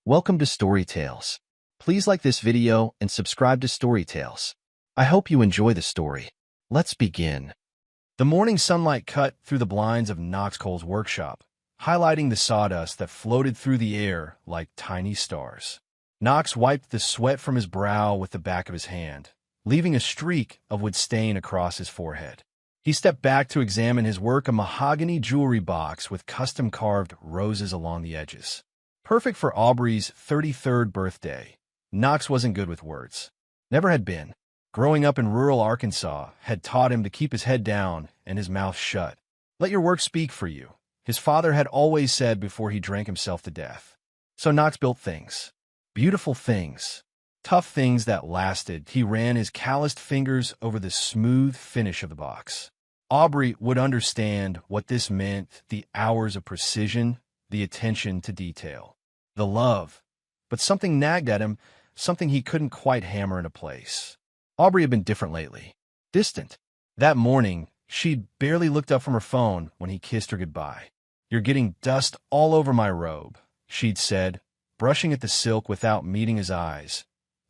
Welcome to Story Tales. Please like this video and subscribe to Story Tales. I hope you enjoy the story. Let's begin. The morning sunlight cut through the blinds of Knox Cole's workshop, highlighting the sawdust that floated through the air like tiny stars. Knox wiped the sweat from his brow with the back of his hand, leaving a streak of wood stain across his forehead. He stepped back to examine his work, a mahogany jewelry box with custom-carved roses along the edges. Perfect for Aubrey's 33rd birthday. Knox wasn't good with words. Never had been. Growing up in rural Arkansas had taught him to keep his head down and his mouth shut. Let your work speak for you, his father had always said before he drank himself to death. So Knox built things. Beautiful things. Tough things that lasted. He ran his calloused fingers over the smooth finish of the box. Aubrey would understand what this meant, the hours of precision, the attention to detail. The love, but something nagged at him, something he couldn't quite hammer into place. Aubrey had been different lately, distant. That morning, she'd barely looked up from her phone when he kissed her goodbye. "You're getting dust all over my robe," she'd said, brushing at the silk without meeting his eyes.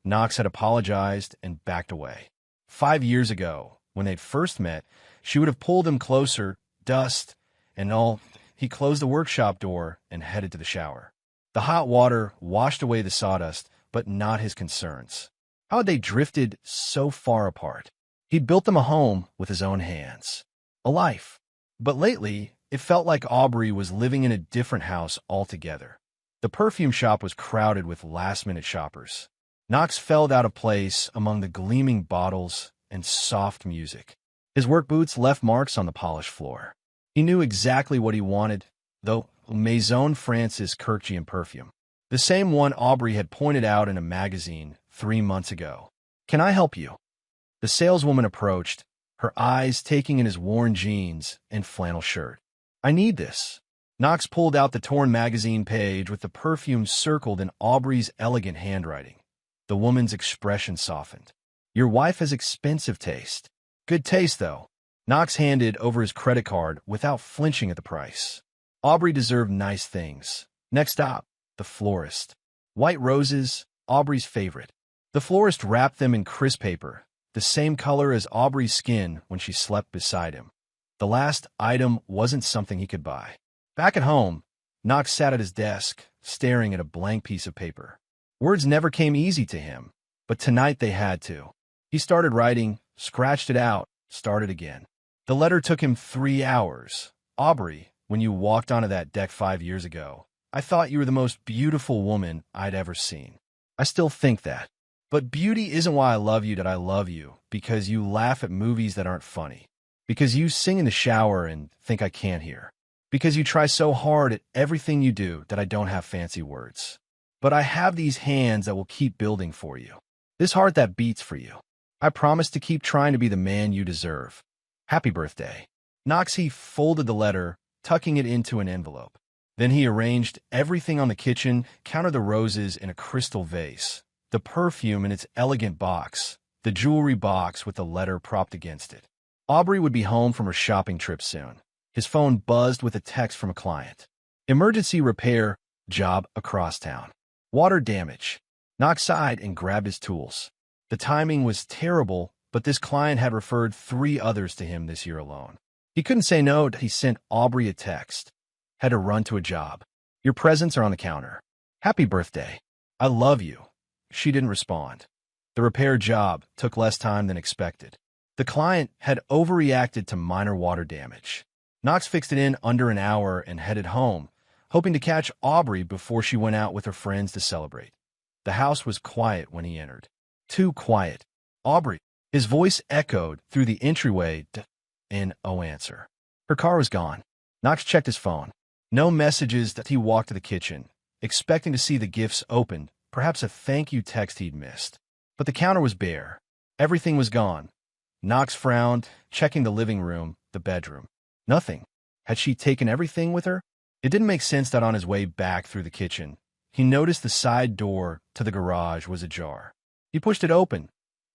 Knox had apologized and backed away. 5 years ago, when they'd first met, she would have pulled him closer, dust and all. He closed the workshop door and headed to the shower. The hot water washed away the sawdust, but not his concerns. How had they drifted so far apart? He'd built them a home with his own hands. A life. But lately, it felt like Aubrey was living in a different house altogether. The perfume shop was crowded with last-minute shoppers. Knox felt out of place among the gleaming bottles and soft music. His work boots left marks on the polished floor. He knew exactly what he wanted, though. Maison Francis Kirkjian perfume. The same one Aubrey had pointed out in a magazine 3 months ago. "Can I help you?" The saleswoman approached, her eyes taking in his worn jeans and flannel shirt. "I need this." Knox pulled out the torn magazine page with the perfume circled in Aubrey's elegant handwriting. The woman's expression softened. "Your wife has expensive taste." "Good taste, though." Knox handed over his credit card without flinching at the price. Aubrey deserved nice things. Next stop, the florist. White roses, Aubrey's favorite. The florist wrapped them in crisp paper, the same color as Aubrey's skin when she slept beside him. The last item wasn't something he could buy. Back at home, Knox sat at his desk, staring at a blank piece of paper. Words never came easy to him, but tonight they had to. He started writing, scratched it out, started again. The letter took him 3 hours. "Aubrey, when you walked onto that deck 5 years ago, I thought you were the most beautiful woman I'd ever seen. I still think that. But beauty isn't why I love you. That I love you because you laugh at movies that aren't funny. Because you sing in the shower and think I can't hear. Because you try so hard at everything you do that I don't have fancy words. But I have these hands that will keep building for you. This heart that beats for you. I promise to keep trying to be the man you deserve. Happy birthday." Knox folded the letter, tucking it into an envelope. Then he arranged everything on the kitchen, counted the roses in a crystal vase, the perfume in its elegant box, the jewelry box with the letter propped against it. Aubrey would be home from her shopping trip soon. His phone buzzed with a text from a client. Emergency repair job across town. Water damage. Knox sighed and grabbed his tools. The timing was terrible, but this client had referred 3 others to him this year alone. He couldn't say no. He sent Aubrey a text. Had to run to a job. "Your presents are on the counter. Happy birthday. I love you." She didn't respond. The repair job took less time than expected. The client had overreacted to minor water damage. Knox fixed it in under an hour and headed home, hoping to catch Aubrey before she went out with her friends to celebrate. The house was quiet when he entered. Too quiet. "Aubrey." His voice echoed through the entryway in no answer. Her car was gone. Knox checked his phone. No messages. He walked to the kitchen, expecting to see the gifts opened, perhaps a thank you text he'd missed. But the counter was bare. Everything was gone. Knox frowned, checking the living room, the bedroom. Nothing. Had she taken everything with her? It didn't make sense that on his way back through the kitchen, he noticed the side door to the garage was ajar. He pushed it open.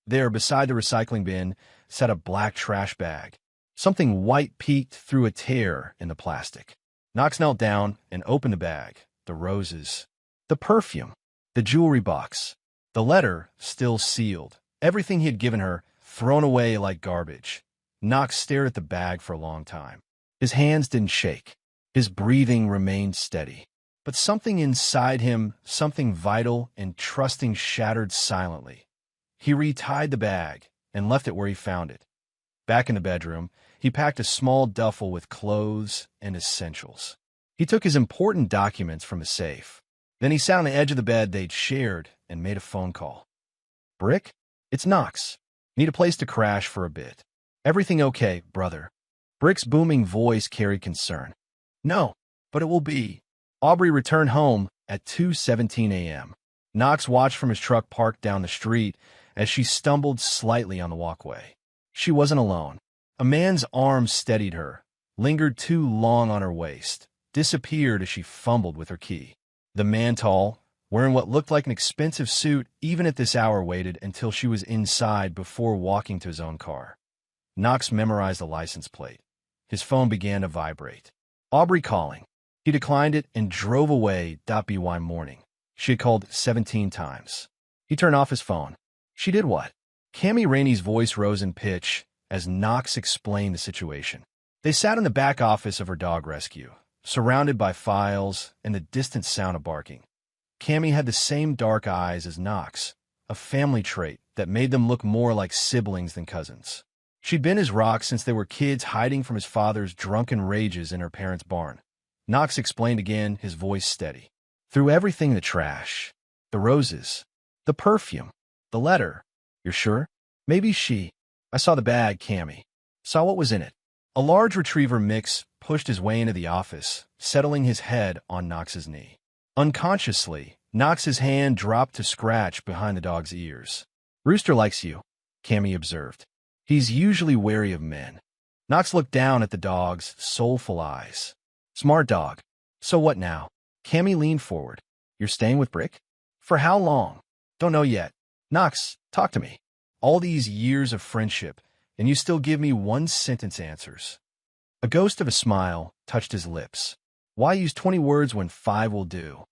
There, beside the recycling bin, sat a black trash bag. Something white peeked through a tear in the plastic. Knox knelt down and opened the bag. The roses. The perfume, the jewelry box, the letter still sealed, everything he had given her thrown away like garbage. Knox stared at the bag for a long time. His hands didn't shake. His breathing remained steady. But something inside him, something vital and trusting, shattered silently. He retied the bag and left it where he found it. Back in the bedroom, he packed a small duffel with clothes and essentials. He took his important documents from his safe. Then he sat on the edge of the bed they'd shared and made a phone call. Brick? It's Knox. Need a place to crash for a bit. Everything okay, brother? Brick's booming voice carried concern. No, but it will be. Aubrey returned home at 2:17 a.m. Knox watched from his truck parked down the street as she stumbled slightly on the walkway. She wasn't alone. A man's arm steadied her, lingered too long on her waist, disappeared as she fumbled with her key. The man, tall, wearing what looked like an expensive suit, even at this hour waited until she was inside before walking to his own car. Knox memorized the license plate. His phone began to vibrate. Aubrey calling. He declined it and drove away. By morning. She had called 17 times. He turned off his phone. She did what? Cammy Rainey's voice rose in pitch as Knox explained the situation. They sat in the back office of her dog rescue, surrounded by files and the distant sound of barking. Cammy had the same dark eyes as Knox, a family trait that made them look more like siblings than cousins. She'd been his rock since they were kids, hiding from his father's drunken rages in her parents' barn. Knox explained again, his voice steady. Through everything, the trash, the roses, the perfume, the letter. You're sure? Maybe I saw the bag, Cammy. Saw what was in it. A large retriever mix pushed his way into the office, settling his head on Knox's knee. Unconsciously, Knox's hand dropped to scratch behind the dog's ears. Rooster likes you, Cammy observed. He's usually wary of men. Knox looked down at the dog's soulful eyes. Smart dog. So what now? Cammy leaned forward. You're staying with Brick? For how long? Don't know yet. Knox, talk to me. All these years of friendship, and you still give me one-sentence answers. A ghost of a smile touched his lips. Why use 20 words when 5 will do?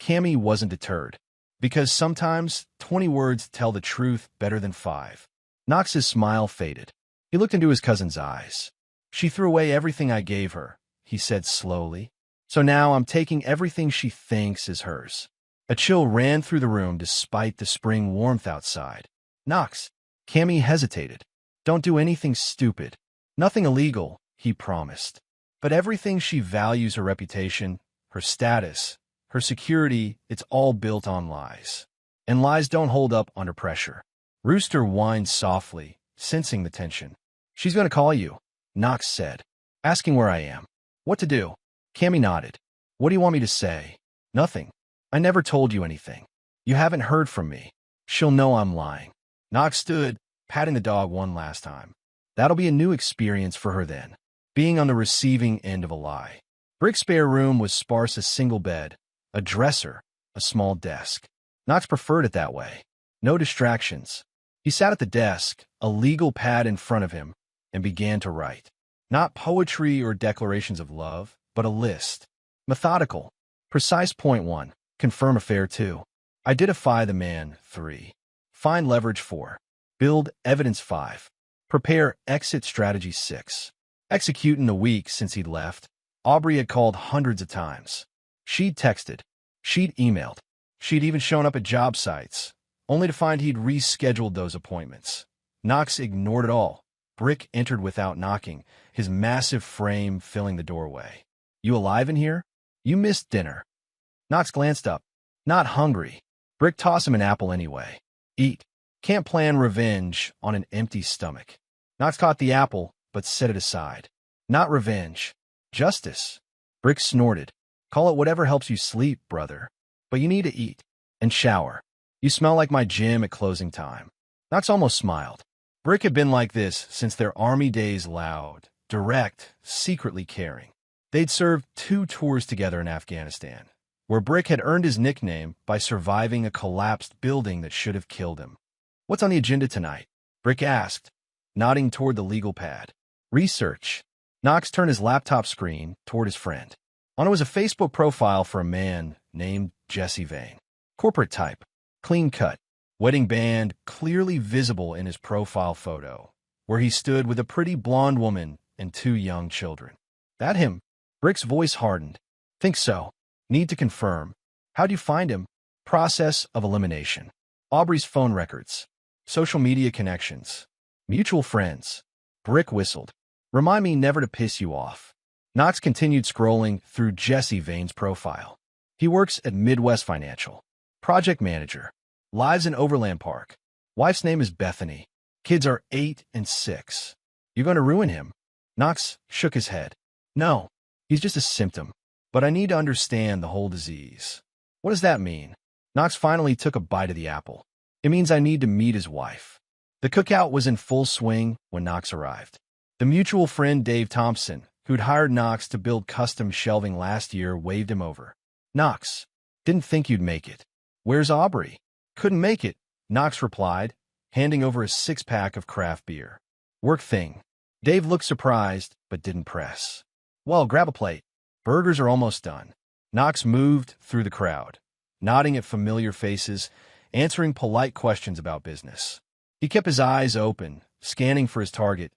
Cammy wasn't deterred, because sometimes 20 words tell the truth better than 5. Knox's smile faded. He looked into his cousin's eyes. She threw away everything I gave her, he said slowly. So now I'm taking everything she thinks is hers. A chill ran through the room despite the spring warmth outside. Knox. Cammy hesitated. Don't do anything stupid. Nothing illegal, he promised. But everything she values, her reputation, her status, her security, it's all built on lies. And lies don't hold up under pressure. Rooster whined softly, sensing the tension. She's going to call you, Knox said, asking where I am. What to do? Cammy nodded. What do you want me to say? Nothing. I never told you anything. You haven't heard from me. She'll know I'm lying. Knox stood, patting the dog one last time. That'll be a new experience for her then, being on the receiving end of a lie. Brick's spare room was sparse, a single bed, a dresser, a small desk. Knox preferred it that way. No distractions. He sat at the desk, a legal pad in front of him, and began to write. Not poetry or declarations of love, but a list. Methodical. Precise. Point 1. Confirm affair 2. Identify the man 3. Find leverage 4. Build evidence 5. Prepare exit strategy 6. Execute. In the week since he'd left, Aubrey had called hundreds of times. She'd texted. She'd emailed. She'd even shown up at job sites, only to find he'd rescheduled those appointments. Knox ignored it all. Brick entered without knocking, his massive frame filling the doorway. You alive in here? You missed dinner. Knox glanced up. Not hungry. Brick tossed him an apple anyway. Eat. Can't plan revenge on an empty stomach. Knox caught the apple, but set it aside. Not revenge. Justice. Brick snorted. Call it whatever helps you sleep, brother. But you need to eat. And shower. You smell like my gym at closing time. Knox almost smiled. Brick had been like this since their army days, loud, direct, secretly caring. They'd served 2 tours together in Afghanistan, where Brick had earned his nickname by surviving a collapsed building that should have killed him. What's on the agenda tonight? Brick asked, nodding toward the legal pad. Research. Knox turned his laptop screen toward his friend. On it was a Facebook profile for a man named Jesse Vane. Corporate type, clean cut, wedding band clearly visible in his profile photo, where he stood with a pretty blonde woman and two young children. That him? Brick's voice hardened. Think so. Need to confirm. How'd you find him? Process of elimination. Aubrey's phone records. Social media connections. Mutual friends. Brick whistled. Remind me never to piss you off. Knox continued scrolling through Jesse Vane's profile. He works at Midwest Financial. Project manager. Lives in Overland Park. Wife's name is Bethany. Kids are 8 and 6. You're going to ruin him. Knox shook his head. No, he's just a symptom. But I need to understand the whole disease. What does that mean? Knox finally took a bite of the apple. It means I need to meet his wife. The cookout was in full swing when Knox arrived. The mutual friend Dave Thompson, who'd hired Knox to build custom shelving last year, waved him over. Knox, didn't think you'd make it. Where's Aubrey? Couldn't make it, Knox replied, handing over a six-pack of craft beer. Work thing. Dave looked surprised, but didn't press. Well, grab a plate. Burgers are almost done. Knox moved through the crowd, nodding at familiar faces, answering polite questions about business. He kept his eyes open, scanning for his target.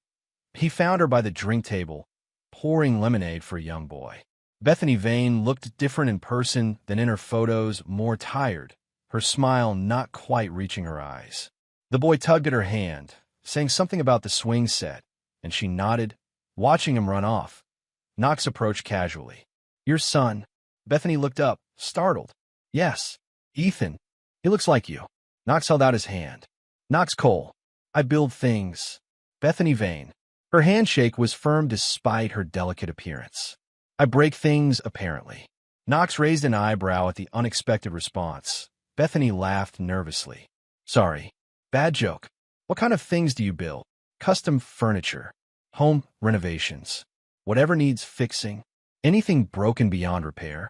He found her by the drink table, pouring lemonade for a young boy. Bethany Vane looked different in person than in her photos, more tired, her smile not quite reaching her eyes. The boy tugged at her hand, saying something about the swing set, and she nodded, watching him run off. Knox approached casually. Your son. Bethany looked up, startled. Yes, Ethan. He looks like you. Knox held out his hand. Knox Cole. I build things. Bethany Vane. Her handshake was firm despite her delicate appearance. I break things, apparently. Knox raised an eyebrow at the unexpected response. Bethany laughed nervously. Sorry. Bad joke. What kind of things do you build? Custom furniture. Home renovations. Whatever needs fixing. Anything broken beyond repair.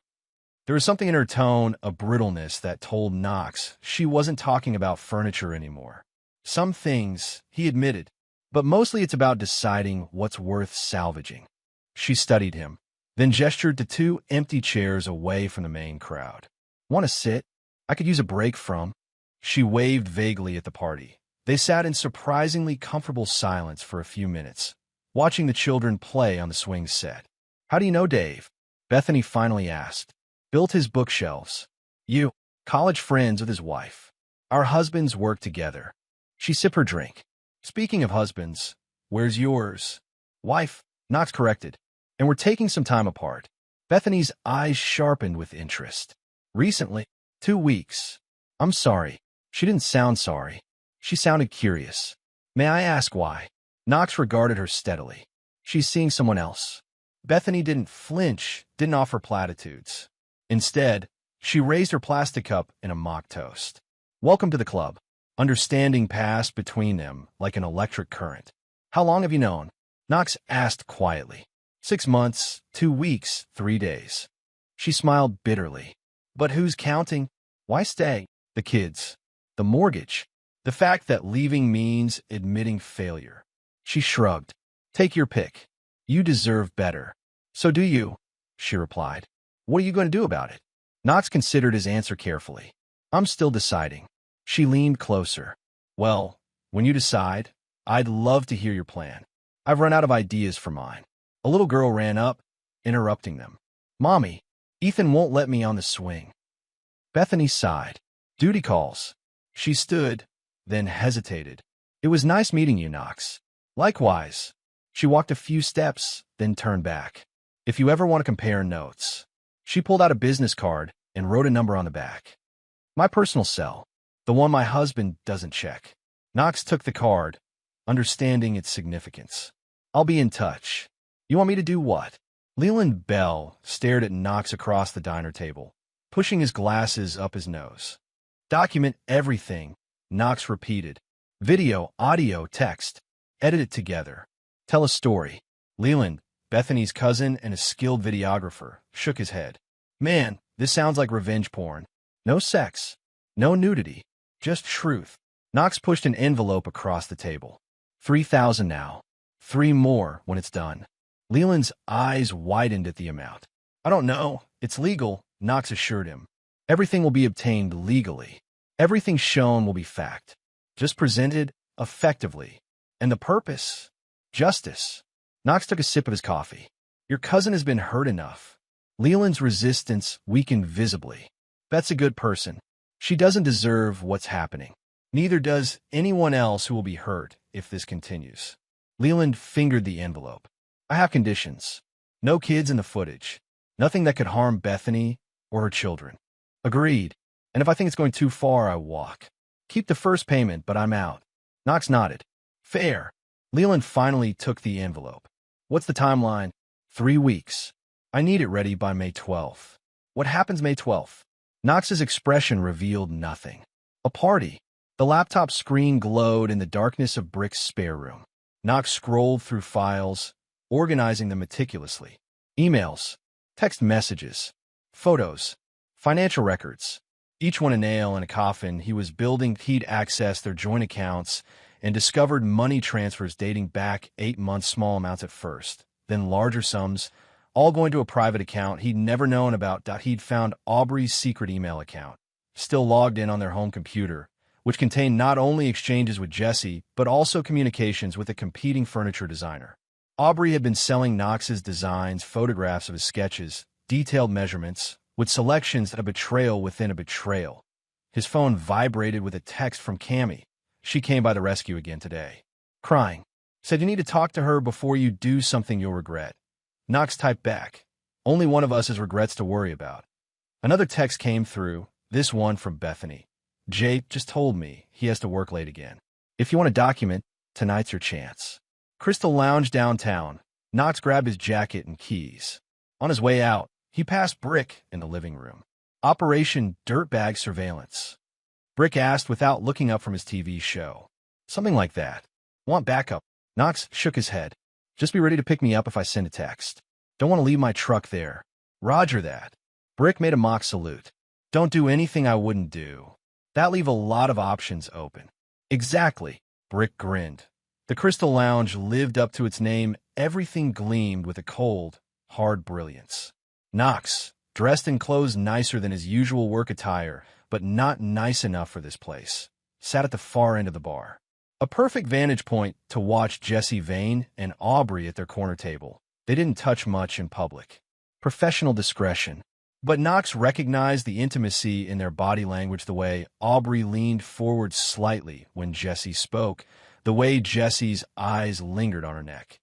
There was something in her tone, a brittleness that told Knox she wasn't talking about furniture anymore. Some things, he admitted, but mostly it's about deciding what's worth salvaging. She studied him, then gestured to two empty chairs away from the main crowd. Want to sit? I could use a break from. She waved vaguely at the party. They sat in surprisingly comfortable silence for a few minutes, watching the children play on the swing set. How do you know Dave? Bethany finally asked. Built his bookshelves. You, college friends with his wife. Our husbands work together. She sipped her drink. Speaking of husbands, where's yours? Wife, Knox corrected. And we're taking some time apart. Bethany's eyes sharpened with interest. Recently, 2 weeks. I'm sorry. She didn't sound sorry. She sounded curious. May I ask why? Knox regarded her steadily. She's seeing someone else. Bethany didn't flinch, didn't offer platitudes. Instead, she raised her plastic cup in a mock toast. Welcome to the club. Understanding passed between them like an electric current. How long have you known? Knox asked quietly. 6 months, 2 weeks, 3 days. She smiled bitterly. But who's counting? Why stay? The kids. The mortgage. The fact that leaving means admitting failure. She shrugged. Take your pick. You deserve better. So do you, she replied. What are you going to do about it? Knox considered his answer carefully. I'm still deciding. She leaned closer. Well, when you decide, I'd love to hear your plan. I've run out of ideas for mine. A little girl ran up, interrupting them. Mommy, Ethan won't let me on the swing. Bethany sighed. Duty calls. She stood, then hesitated. It was nice meeting you, Knox. Likewise. She walked a few steps, then turned back. If you ever want to compare notes. She pulled out a business card and wrote a number on the back. My personal cell. The one my husband doesn't check. Knox took the card, understanding its significance. I'll be in touch. You want me to do what? Leland Bell stared at Knox across the diner table, pushing his glasses up his nose. Document everything, Knox repeated. Video, audio, text. Edit it together. Tell a story. Leland, Bethany's cousin and a skilled videographer, shook his head. Man, this sounds like revenge porn. No sex. No nudity. Just truth. Knox pushed an envelope across the table. 3,000 now. 3 more when it's done. Leland's eyes widened at the amount. I don't know. It's legal, Knox assured him. Everything will be obtained legally. Everything shown will be fact, just presented effectively. And the purpose? Justice. Knox took a sip of his coffee. Your cousin has been hurt enough. Leland's resistance weakened visibly. Beth's a good person. She doesn't deserve what's happening. Neither does anyone else who will be hurt if this continues. Leland fingered the envelope. I have conditions. No kids in the footage. Nothing that could harm Bethany or her children. Agreed. And if I think it's going too far, I walk. Keep the first payment, but I'm out. Knox nodded. Fair. Leland finally took the envelope. What's the timeline? 3 weeks. I need it ready by May 12th. What happens May 12th? Knox's expression revealed nothing. A party. The laptop screen glowed in the darkness of Brick's spare room. Knox scrolled through files, organizing them meticulously. Emails, text messages, photos, financial records. Each one a nail in a coffin. He was building. He'd accessed their joint accounts and discovered money transfers dating back 8 months, small amounts at first, then larger sums, all going to a private account he'd never known about. He'd found Aubrey's secret email account, still logged in on their home computer, which contained not only exchanges with Jesse, but also communications with a competing furniture designer. Aubrey had been selling Knox's designs, photographs of his sketches, detailed measurements, with selections a betrayal within a betrayal. His phone vibrated with a text from Cammie. She came by the rescue again today. Crying. Said you need to talk to her before you do something you'll regret. Knox typed back. Only one of us has regrets to worry about. Another text came through, this one from Bethany. Jay just told me he has to work late again. If you want to document, tonight's your chance. Crystal lounged downtown. Knox grabbed his jacket and keys. On his way out, he passed Brick in the living room. Operation Dirtbag Surveillance. Brick asked without looking up from his TV show. Something like that. Want backup? Knox shook his head. Just be ready to pick me up if I send a text. Don't want to leave my truck there. Roger that. Brick made a mock salute. Don't do anything I wouldn't do. That leave a lot of options open. Exactly. Brick grinned. The Crystal Lounge lived up to its name. Everything gleamed with a cold, hard brilliance. Knox, dressed in clothes nicer than his usual work attire, but not nice enough for this place, sat at the far end of the bar. A perfect vantage point to watch Jesse Vane and Aubrey at their corner table. They didn't touch much in public. Professional discretion. But Knox recognized the intimacy in their body language, the way Aubrey leaned forward slightly when Jesse spoke, the way Jesse's eyes lingered on her neck.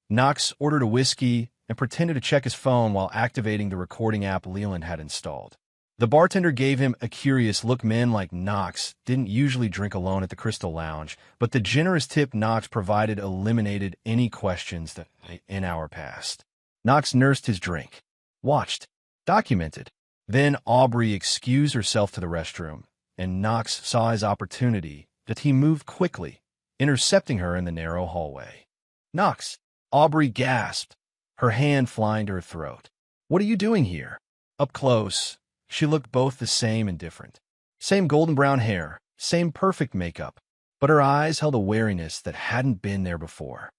Knox ordered a whiskey and pretended to check his phone while activating the recording app Leland had installed. The bartender gave him a curious look. Men like Knox didn't usually drink alone at the Crystal Lounge, but the generous tip Knox provided eliminated any questions that an hour passed. Knox nursed his drink, watched, documented. Then Aubrey excused herself to the restroom, and Knox saw his opportunity that he moved quickly, intercepting her in the narrow hallway. Knox! Aubrey gasped, her hand flying to her throat. What are you doing here? Up close. She looked both the same and different. Same golden brown hair, same perfect makeup, but her eyes held a wariness that hadn't been there before.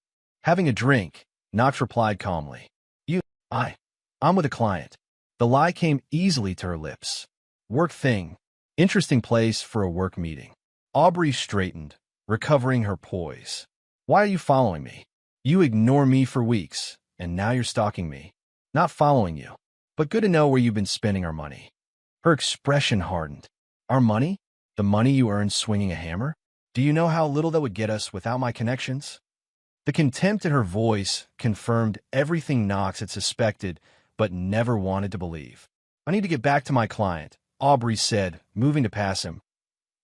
Having a drink, Knox replied calmly. I'm with a client. The lie came easily to her lips. Work thing. Interesting place for a work meeting. Aubrey straightened, recovering her poise. Why are you following me? You ignore me for weeks, and now you're stalking me. Not following you, but good to know where you've been spending our money. Her expression hardened. Our money? The money you earned swinging a hammer? Do you know how little that would get us without my connections? The contempt in her voice confirmed everything Knox had suspected but never wanted to believe. I need to get back to my client, Aubrey said, moving to pass him.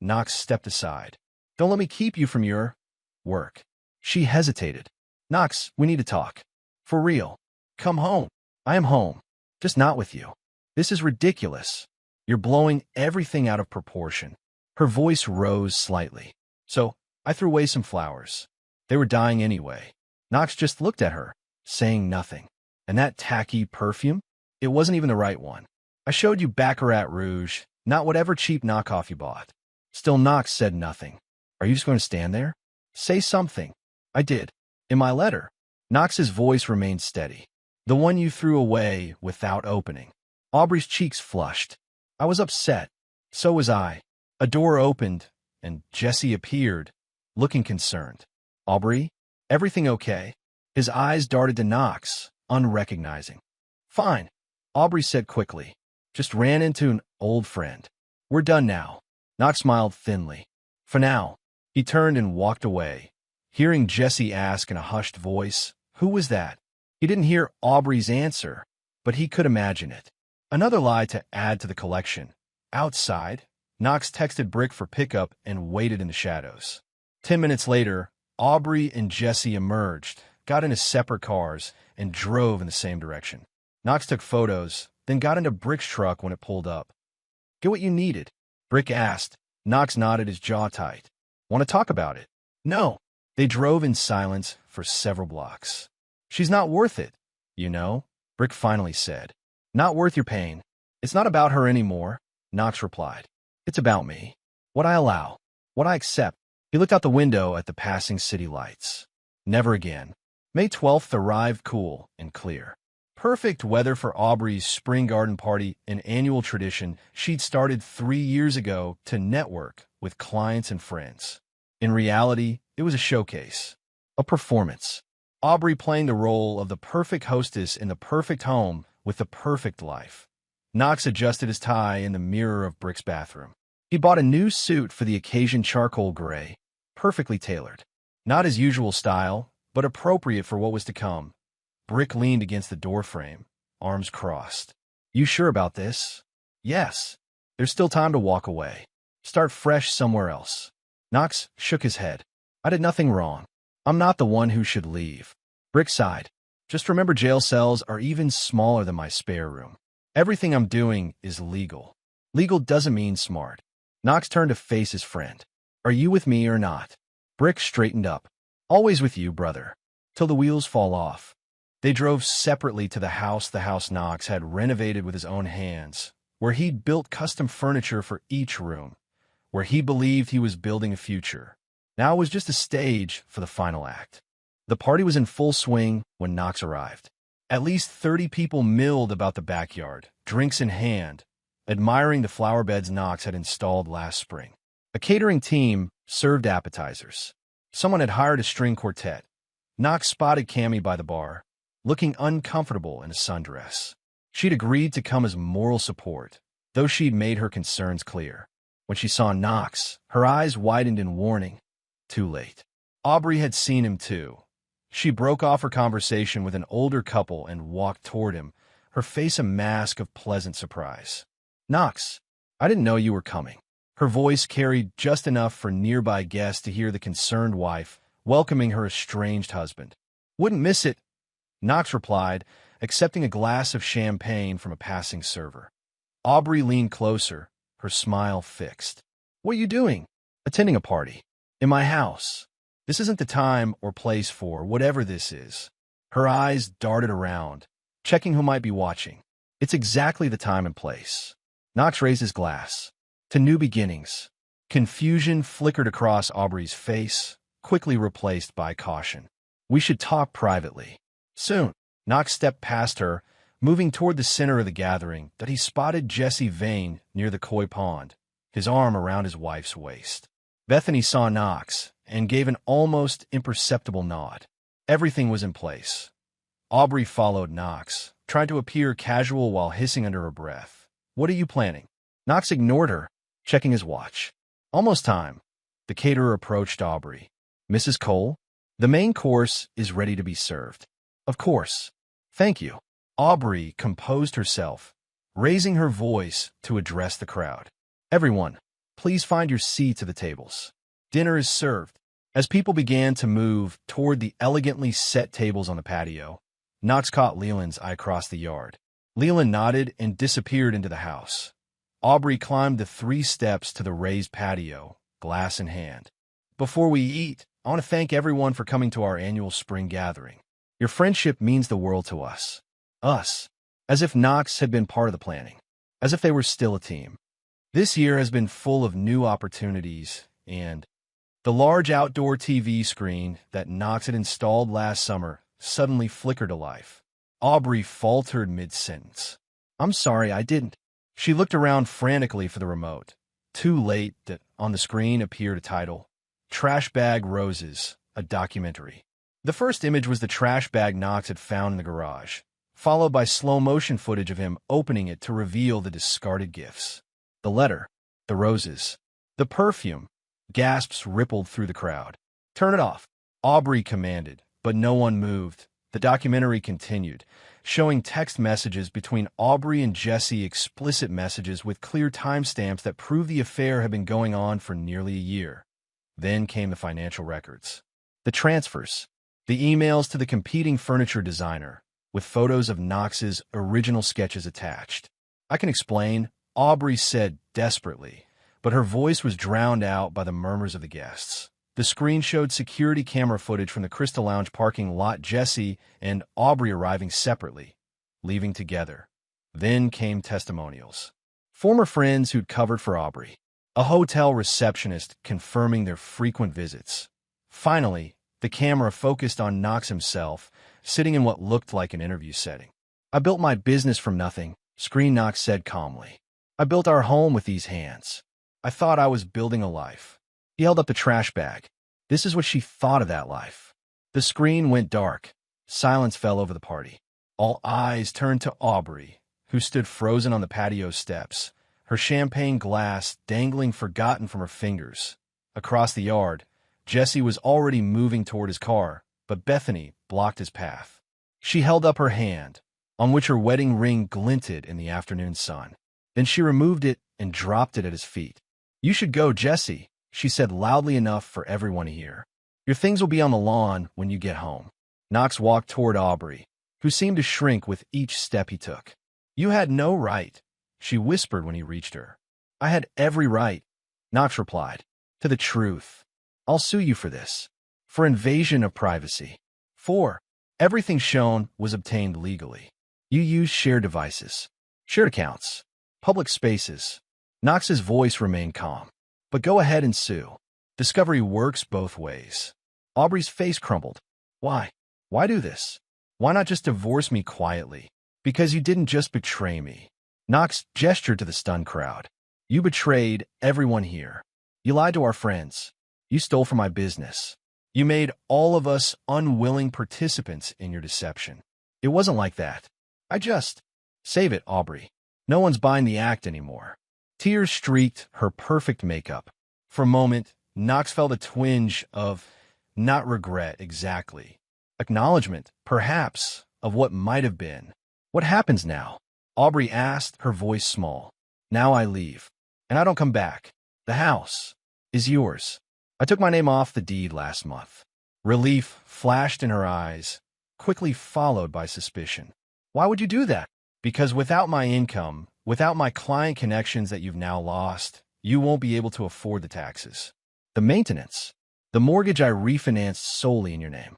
Knox stepped aside. Don't let me keep you from your work. She hesitated. Knox, we need to talk. For real. Come home. I am home. Just not with you. This is ridiculous. You're blowing everything out of proportion. Her voice rose slightly. So, I threw away some flowers. They were dying anyway. Knox just looked at her, saying nothing. And that tacky perfume? It wasn't even the right one. I showed you Baccarat Rouge, not whatever cheap knockoff you bought. Still, Knox said nothing. Are you just going to stand there? Say something. I did. In my letter. Knox's voice remained steady. The one you threw away without opening. Aubrey's cheeks flushed. I was upset. So was I. A door opened, and Jesse appeared, looking concerned. Aubrey? Everything okay? His eyes darted to Knox, unrecognizing. Fine, Aubrey said quickly. Just ran into an old friend. We're done now. Knox smiled thinly. For now. He turned and walked away, hearing Jesse ask in a hushed voice, who was that? He didn't hear Aubrey's answer, but he could imagine it. Another lie to add to the collection. Outside, Knox texted Brick for pickup and waited in the shadows. 10 minutes later, Aubrey and Jesse emerged, got into separate cars, and drove in the same direction. Knox took photos, then got into Brick's truck when it pulled up. Get what you needed? Brick asked. Knox nodded, his jaw tight. Want to talk about it? No. They drove in silence for several blocks. She's not worth it, you know, Brick finally said. Not worth your pain. It's not about her anymore, Knox replied. It's about me. What I allow. What I accept. He looked out the window at the passing city lights. Never again. May 12th arrived cool and clear. Perfect weather for Aubrey's spring garden party, an annual tradition she'd started 3 years ago to network with clients and friends. In reality, it was a showcase, a performance. Aubrey playing the role of the perfect hostess in the perfect home with the perfect life. Knox adjusted his tie in the mirror of Brick's bathroom. He bought a new suit for the occasion, charcoal gray, perfectly tailored. Not his usual style, but appropriate for what was to come. Brick leaned against the doorframe, arms crossed. You sure about this? Yes. There's still time to walk away. Start fresh somewhere else. Knox shook his head. I did nothing wrong. I'm not the one who should leave. Brick sighed. Just remember, jail cells are even smaller than my spare room. Everything I'm doing is legal. Legal doesn't mean smart. Knox turned to face his friend. Are you with me or not? Brick straightened up. Always with you, brother. Till the wheels fall off. They drove separately to the house Knox had renovated with his own hands, where he'd built custom furniture for each room, where he believed he was building a future. Now it was just a stage for the final act. The party was in full swing when Knox arrived. At least 30 people milled about the backyard, drinks in hand, admiring the flower beds Knox had installed last spring. A catering team served appetizers. Someone had hired a string quartet. Knox spotted Cammie by the bar, looking uncomfortable in a sundress. She'd agreed to come as moral support, though she'd made her concerns clear. When she saw Knox, her eyes widened in warning. Too late. Aubrey had seen him too. She broke off her conversation with an older couple and walked toward him, her face a mask of pleasant surprise. Knox, I didn't know you were coming. Her voice carried just enough for nearby guests to hear the concerned wife welcoming her estranged husband. Wouldn't miss it, Knox replied, accepting a glass of champagne from a passing server. Aubrey leaned closer, her smile fixed. What are you doing? Attending a party. In my house. This isn't the time or place for whatever this is. Her eyes darted around, checking who might be watching. It's exactly the time and place. Knox raised his glass. To new beginnings. Confusion flickered across Aubrey's face, quickly replaced by caution. We should talk privately. Soon. Knox stepped past her, moving toward the center of the gathering, that he spotted Jesse Vane near the koi pond, his arm around his wife's waist. Bethany saw Knox and gave an almost imperceptible nod. Everything was in place. Aubrey followed Knox, trying to appear casual while hissing under her breath. What are you planning? Knox ignored her, checking his watch. Almost time. The caterer approached Aubrey. Mrs. Cole, the main course is ready to be served. Of course. Thank you. Aubrey composed herself, raising her voice to address the crowd. Everyone, please find your seats at the tables. Dinner is served. As people began to move toward the elegantly set tables on the patio, Knox caught Leland's eye across the yard. Leland nodded and disappeared into the house. Aubrey climbed the 3 steps to the raised patio, glass in hand. Before we eat, I want to thank everyone for coming to our annual spring gathering. Your friendship means the world to us. Us. As if Knox had been part of the planning. As if they were still a team. This year has been full of new opportunities, and the large outdoor TV screen that Knox had installed last summer suddenly flickered to life. Aubrey faltered mid-sentence. I'm sorry, I didn't. She looked around frantically for the remote. Too late that on the screen appeared a title, Trash Bag Roses, a documentary. The first image was the trash bag Knox had found in the garage, followed by slow-motion footage of him opening it to reveal the discarded gifts. The letter, the roses, the perfume. Gasps rippled through the crowd. "Turn it off," Aubrey commanded, but no one moved. The documentary continued, showing text messages between Aubrey and Jesse, explicit messages with clear timestamps that prove the affair had been going on for nearly a year. Then came the financial records, the transfers, the emails to the competing furniture designer, with photos of Knox's original sketches attached. "I can explain," Aubrey said desperately, but her voice was drowned out by the murmurs of the guests. The screen showed security camera footage from the Crystal Lounge parking lot, Jesse and Aubrey arriving separately, leaving together. Then came testimonials. Former friends who'd covered for Aubrey. A hotel receptionist confirming their frequent visits. Finally, the camera focused on Knox himself, sitting in what looked like an interview setting. "I built my business from nothing," Screen Knox said calmly. "I built our home with these hands. I thought I was building a life." He held up the trash bag. This is what she thought of that life. The screen went dark. Silence fell over the party. All eyes turned to Aubrey, who stood frozen on the patio steps, her champagne glass dangling forgotten from her fingers. Across the yard, Jesse was already moving toward his car, but Bethany blocked his path. She held up her hand, on which her wedding ring glinted in the afternoon sun. Then she removed it and dropped it at his feet. "You should go, Jesse," she said loudly enough for everyone to hear. "Your things will be on the lawn when you get home." Knox walked toward Aubrey, who seemed to shrink with each step he took. "You had no right," she whispered when he reached her. "I had every right," Knox replied, "to the truth. I'll sue you for this. For invasion of privacy. For everything shown was obtained legally. You used shared devices, shared accounts, public spaces." Knox's voice remained calm. "But go ahead and sue. Discovery works both ways." Aubrey's face crumbled. "Why? Why do this? Why not just divorce me quietly?" "Because you didn't just betray me." Knox gestured to the stunned crowd. "You betrayed everyone here. You lied to our friends. You stole from my business. You made all of us unwilling participants in your deception. It wasn't like that. I just—" "Save it, Aubrey. No one's buying the act anymore." Tears streaked her perfect makeup. For a moment, Knox felt a twinge of, not regret exactly, acknowledgement, perhaps, of what might have been. "What happens now?" Aubrey asked, her voice small. "Now I leave, and I don't come back. The house is yours. I took my name off the deed last month." Relief flashed in her eyes, quickly followed by suspicion. "Why would you do that?" "Because without my income, without my client connections that you've now lost, you won't be able to afford the taxes, the maintenance, the mortgage I refinanced solely in your name."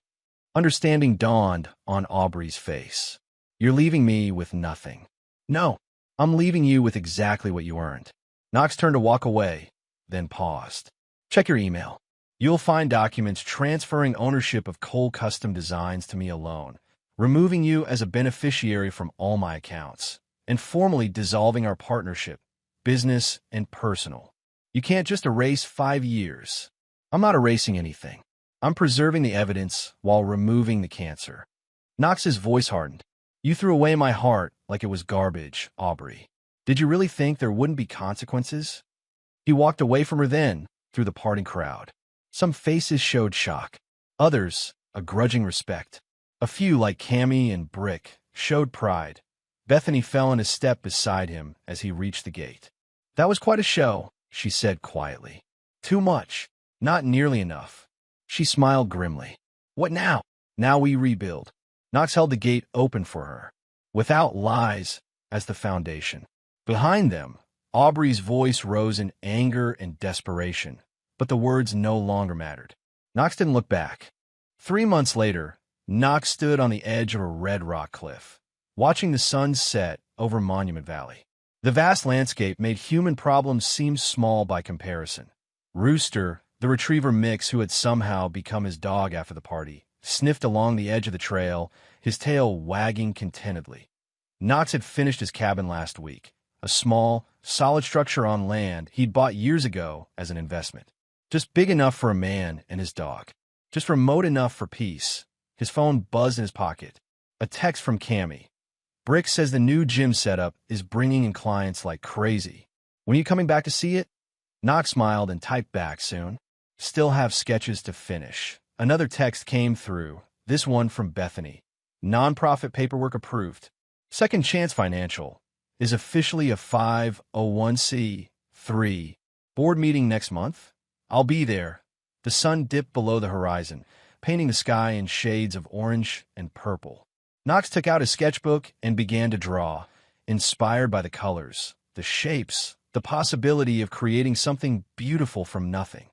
Understanding dawned on Aubrey's face. "You're leaving me with nothing." "No, I'm leaving you with exactly what you earned." Knox turned to walk away, then paused. "Check your email. You'll find documents transferring ownership of Cole Custom Designs to me alone, removing you as a beneficiary from all my accounts, and formally dissolving our partnership, business and personal. You can't just erase 5 years. I'm not erasing anything. I'm preserving the evidence while removing the cancer." Knox's voice hardened. "You threw away my heart like it was garbage, Aubrey. Did you really think there wouldn't be consequences?" He walked away from her then, through the parting crowd. Some faces showed shock. Others, a grudging respect. A few, like Cammy and Brick, showed pride. Bethany fell in a step beside him as he reached the gate. "That was quite a show," she said quietly. "Too much. Not nearly enough." She smiled grimly. "What now?" "Now we rebuild." Knox held the gate open for her, without lies as the foundation. Behind them, Aubrey's voice rose in anger and desperation, but the words no longer mattered. Knox didn't look back. 3 months later, Knox stood on the edge of a red rock cliff, watching the sun set over Monument Valley. The vast landscape made human problems seem small by comparison. Rooster, the retriever mix who had somehow become his dog after the party, sniffed along the edge of the trail, his tail wagging contentedly. Knox had finished his cabin last week, a small, solid structure on land he'd bought years ago as an investment. Just big enough for a man and his dog. Just remote enough for peace. His phone buzzed in his pocket. A text from Cammy. Brick says the new gym setup is bringing in clients like crazy. When are you coming back to see it? Knox smiled and typed back soon. Still have sketches to finish. Another text came through, this one from Bethany. Nonprofit paperwork approved. Second Chance Financial is officially a 501c3. Board meeting next month? I'll be there. The sun dipped below the horizon, painting the sky in shades of orange and purple. Knox took out his sketchbook and began to draw, inspired by the colors, the shapes, the possibility of creating something beautiful from nothing.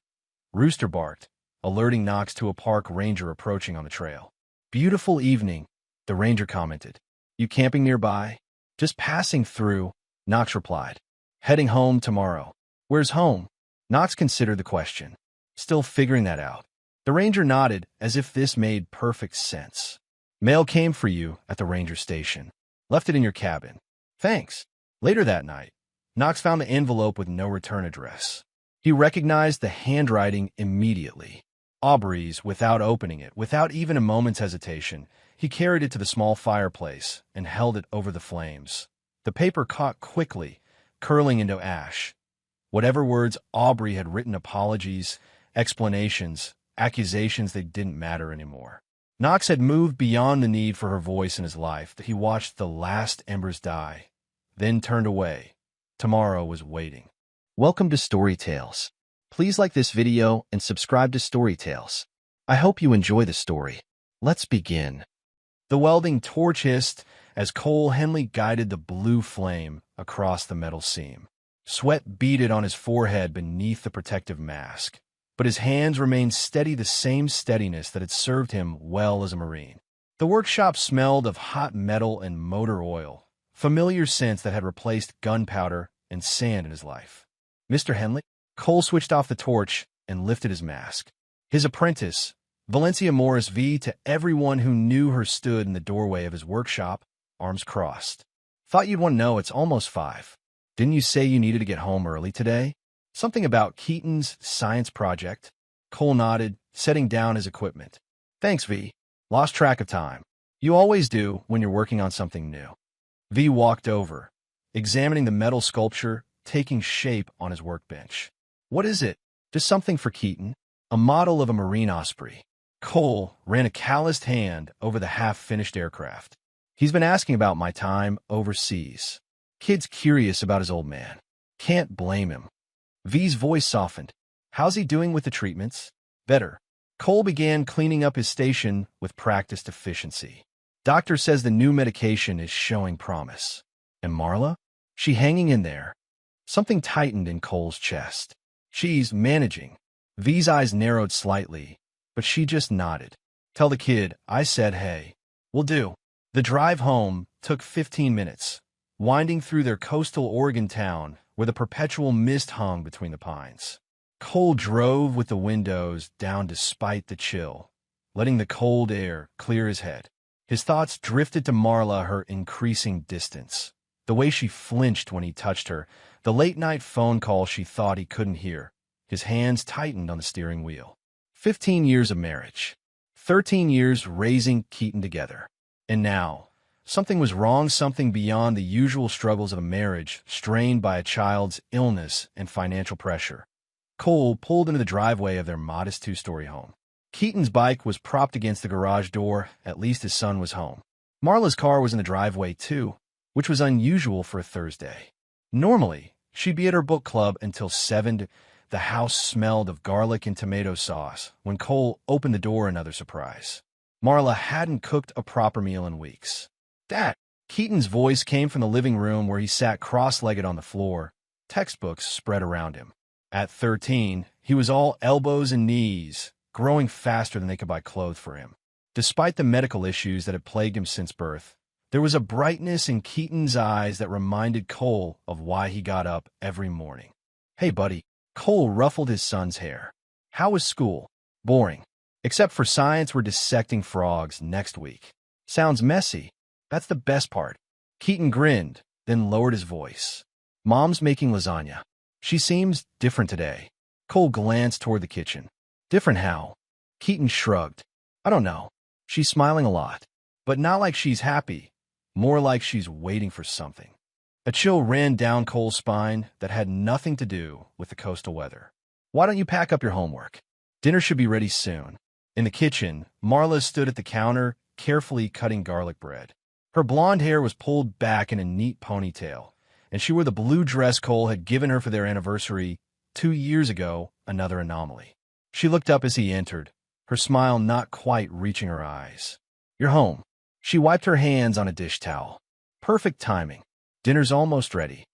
Rooster barked, alerting Knox to a park ranger approaching on the trail. Beautiful evening, the ranger commented. You camping nearby? Just passing through, Knox replied. Heading home tomorrow. Where's home? Knox considered the question, still figuring that out. The ranger nodded as if this made perfect sense. Mail came for you at the ranger station. Left it in your cabin. Thanks. Later that night, Knox found the envelope with no return address. He recognized the handwriting immediately. Aubrey's, without opening it, without even a moment's hesitation, he carried it to the small fireplace and held it over the flames. The paper caught quickly, curling into ash. Whatever words Aubrey had written, apologies, explanations, accusations, they didn't matter anymore. Knox had moved beyond the need for her voice in his life, that he watched the last embers die, then turned away. Tomorrow was waiting. Welcome to Story Tales. Please like this video and subscribe to Story Tales. I hope you enjoy the story. Let's begin. The welding torch hissed as Cole Henley guided the blue flame across the metal seam. Sweat beaded on his forehead beneath the protective mask, but his hands remained steady, the same steadiness that had served him well as a Marine. The workshop smelled of hot metal and motor oil, familiar scents that had replaced gunpowder and sand in his life. Mr. Henley? Cole switched off the torch and lifted his mask. His apprentice, Valencia Morris V, to everyone who knew her, stood in the doorway of his workshop, arms crossed. Thought you'd want to know it's almost 5. Didn't you say you needed to get home early today? Something about Keaton's science project? Cole nodded, setting down his equipment. Thanks, V. Lost track of time. You always do when you're working on something new. V walked over, examining the metal sculpture taking shape on his workbench. What is it? Just something for Keaton? A model of a Marine Osprey. Cole ran a calloused hand over the half-finished aircraft. He's been asking about my time overseas. Kid's curious about his old man. Can't blame him. V's voice softened. How's he doing with the treatments? Better. Cole began cleaning up his station with practiced efficiency. Doctor says the new medication is showing promise. And Marla? She hanging in there? Something tightened in Cole's chest. She's managing. V's eyes narrowed slightly, but she just nodded. Tell the kid I said hey. Will do. The drive home took 15 minutes, winding through their coastal Oregon town where the perpetual mist hung between the pines. Cole drove with the windows down despite the chill, letting the cold air clear his head. His thoughts drifted to Marla, her increasing distance, the way she flinched when he touched her, the late-night phone call she thought he couldn't hear. His hands tightened on the steering wheel. 15 years of marriage. 13 years raising Keaton together. And now, something was wrong, something beyond the usual struggles of a marriage, strained by a child's illness and financial pressure. Cole pulled into the driveway of their modest 2-story home. Keaton's bike was propped against the garage door. At least his son was home. Marla's car was in the driveway, too, which was unusual for a Thursday. Normally, she'd be at her book club until 7. The house smelled of garlic and tomato sauce when Cole opened the door. Another surprise. Marla hadn't cooked a proper meal in weeks. Dad! Keaton's voice came from the living room where he sat cross-legged on the floor, textbooks spread around him. At 13, he was all elbows and knees, growing faster than they could buy clothes for him. Despite the medical issues that had plagued him since birth, there was a brightness in Keaton's eyes that reminded Cole of why he got up every morning. Hey, buddy. Cole ruffled his son's hair. How was school? Boring. Except for science, we're dissecting frogs next week. Sounds messy. That's the best part. Keaton grinned, then lowered his voice. Mom's making lasagna. She seems different today. Cole glanced toward the kitchen. Different how? Keaton shrugged. I don't know. She's smiling a lot. But not like she's happy. More like she's waiting for something. A chill ran down Cole's spine that had nothing to do with the coastal weather. Why don't you pack up your homework? Dinner should be ready soon. In the kitchen, Marla stood at the counter, carefully cutting garlic bread. Her blonde hair was pulled back in a neat ponytail, and she wore the blue dress Cole had given her for their anniversary 2 years ago, another anomaly. She looked up as he entered, her smile not quite reaching her eyes. You're home. She wiped her hands on a dish towel. Perfect timing. Dinner's almost ready.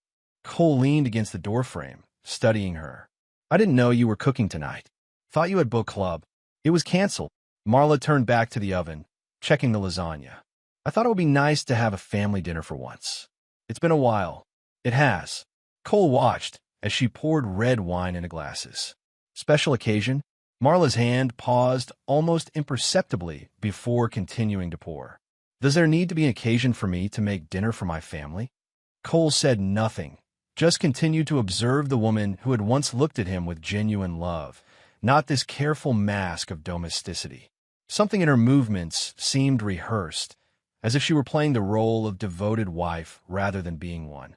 Cole leaned against the doorframe, studying her. I didn't know you were cooking tonight. Thought you had book club. It was canceled. Marla turned back to the oven, checking the lasagna. I thought it would be nice to have a family dinner for once. It's been a while. It has. Cole watched as she poured red wine into glasses. Special occasion? Marla's hand paused almost imperceptibly before continuing to pour. Does there need to be an occasion for me to make dinner for my family? Cole said nothing, just continued to observe the woman who had once looked at him with genuine love, not this careful mask of domesticity. Something in her movements seemed rehearsed, as if she were playing the role of devoted wife rather than being one.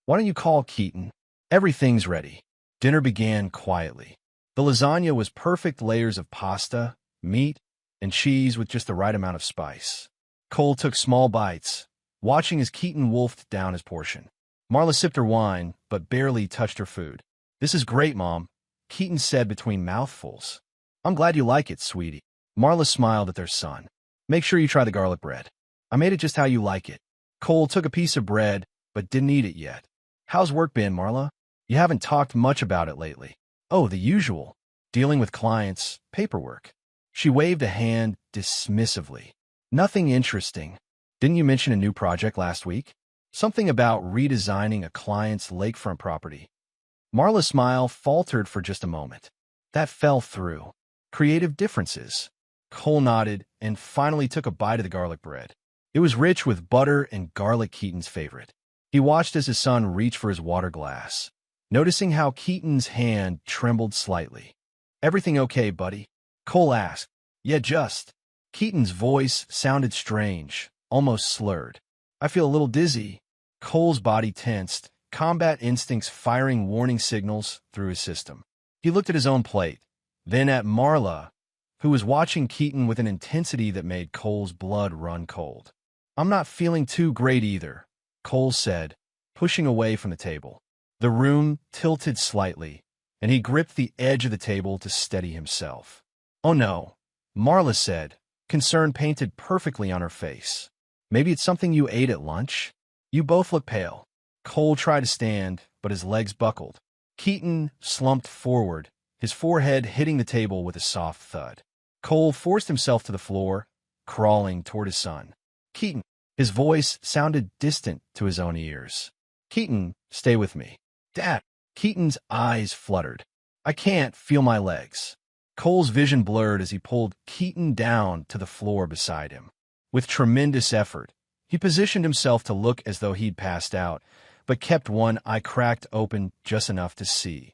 Why don't you call Keaton? Everything's ready. Dinner began quietly. The lasagna was perfect layers of pasta, meat, and cheese with just the right amount of spice. Cole took small bites, watching as Keaton wolfed down his portion. Marla sipped her wine, but barely touched her food. This is great, Mom, Keaton said between mouthfuls. I'm glad you like it, sweetie. Marla smiled at their son. Make sure you try the garlic bread. I made it just how you like it. Cole took a piece of bread, but didn't eat it yet. How's work been, Marla? You haven't talked much about it lately. Oh, the usual. Dealing with clients, paperwork. She waved a hand dismissively. Nothing interesting. Didn't you mention a new project last week? Something about redesigning a client's lakefront property. Marla's smile faltered for just a moment. That fell through. Creative differences. Cole nodded and finally took a bite of the garlic bread. It was rich with butter and garlic, Keaton's favorite. He watched as his son reached for his water glass, noticing how Keaton's hand trembled slightly. Everything okay, buddy? Cole asked. Yeah, just. Keaton's voice sounded strange, almost slurred. I feel a little dizzy. Cole's body tensed, combat instincts firing warning signals through his system. He looked at his own plate, then at Marla, who was watching Keaton with an intensity that made Cole's blood run cold. I'm not feeling too great either, Cole said, pushing away from the table. The room tilted slightly, and he gripped the edge of the table to steady himself. Oh no, Marla said, concern painted perfectly on her face. Maybe it's something you ate at lunch? You both look pale. Cole tried to stand, but his legs buckled. Keaton slumped forward, his forehead hitting the table with a soft thud. Cole forced himself to the floor, crawling toward his son. Keaton. His voice sounded distant to his own ears. Keaton, stay with me. Dad. Keaton's eyes fluttered. I can't feel my legs. Cole's vision blurred as he pulled Keaton down to the floor beside him. With tremendous effort, he positioned himself to look as though he'd passed out, but kept one eye cracked open just enough to see.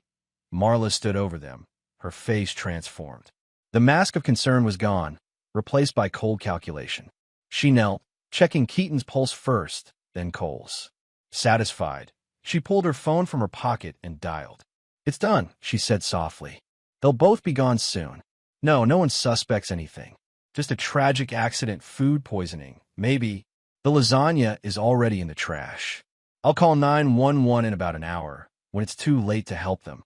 Marla stood over them, her face transformed. The mask of concern was gone, replaced by cold calculation. She knelt, checking Keaton's pulse first, then Cole's. Satisfied, she pulled her phone from her pocket and dialed. It's done, she said softly. They'll both be gone soon. No one suspects anything. Just a tragic accident, food poisoning. Maybe. The lasagna is already in the trash. I'll call 911 in about an hour, when it's too late to help them.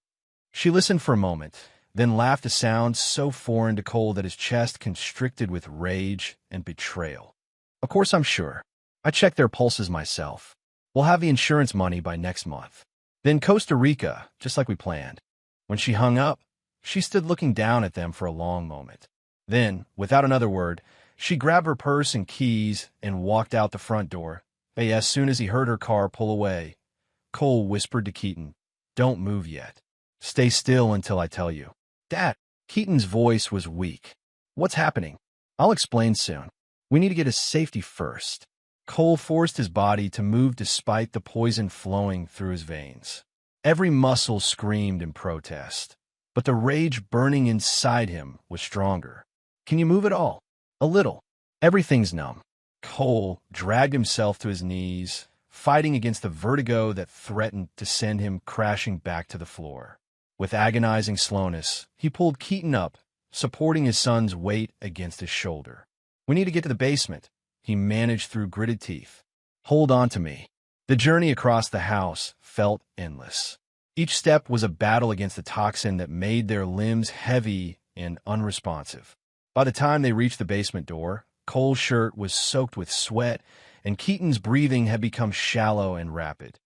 She listened for a moment, then laughed a sound so foreign to Cole that his chest constricted with rage and betrayal. Of course I'm sure. I checked their pulses myself. We'll have the insurance money by next month. Then Costa Rica, just like we planned. When she hung up, she stood looking down at them for a long moment. Then, without another word, she grabbed her purse and keys and walked out the front door. As soon as he heard her car pull away, Cole whispered to Keaton, "Don't move yet. Stay still until I tell you." Dad, Keaton's voice was weak. What's happening? I'll explain soon. We need to get his safety first. Cole forced his body to move despite the poison flowing through his veins. Every muscle screamed in protest, but the rage burning inside him was stronger. Can you move at all? A little. Everything's numb. Cole dragged himself to his knees, fighting against the vertigo that threatened to send him crashing back to the floor. With agonizing slowness, he pulled Keaton up, supporting his son's weight against his shoulder. "We need to get to the basement," he managed through gritted teeth. "Hold on to me." The journey across the house felt endless. Each step was a battle against the toxin that made their limbs heavy and unresponsive. By the time they reached the basement door, Cole's shirt was soaked with sweat, and Keaton's breathing had become shallow and rapid.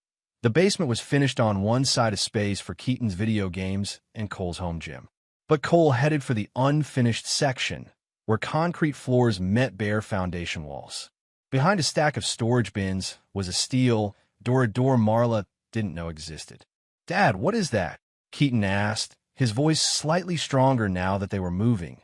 The basement was finished on one side of space for Keaton's video games and Cole's home gym. But Cole headed for the unfinished section, where concrete floors met bare foundation walls. Behind a stack of storage bins was a steel door Marla didn't know existed. "Dad, what is that?" Keaton asked, his voice slightly stronger now that they were moving.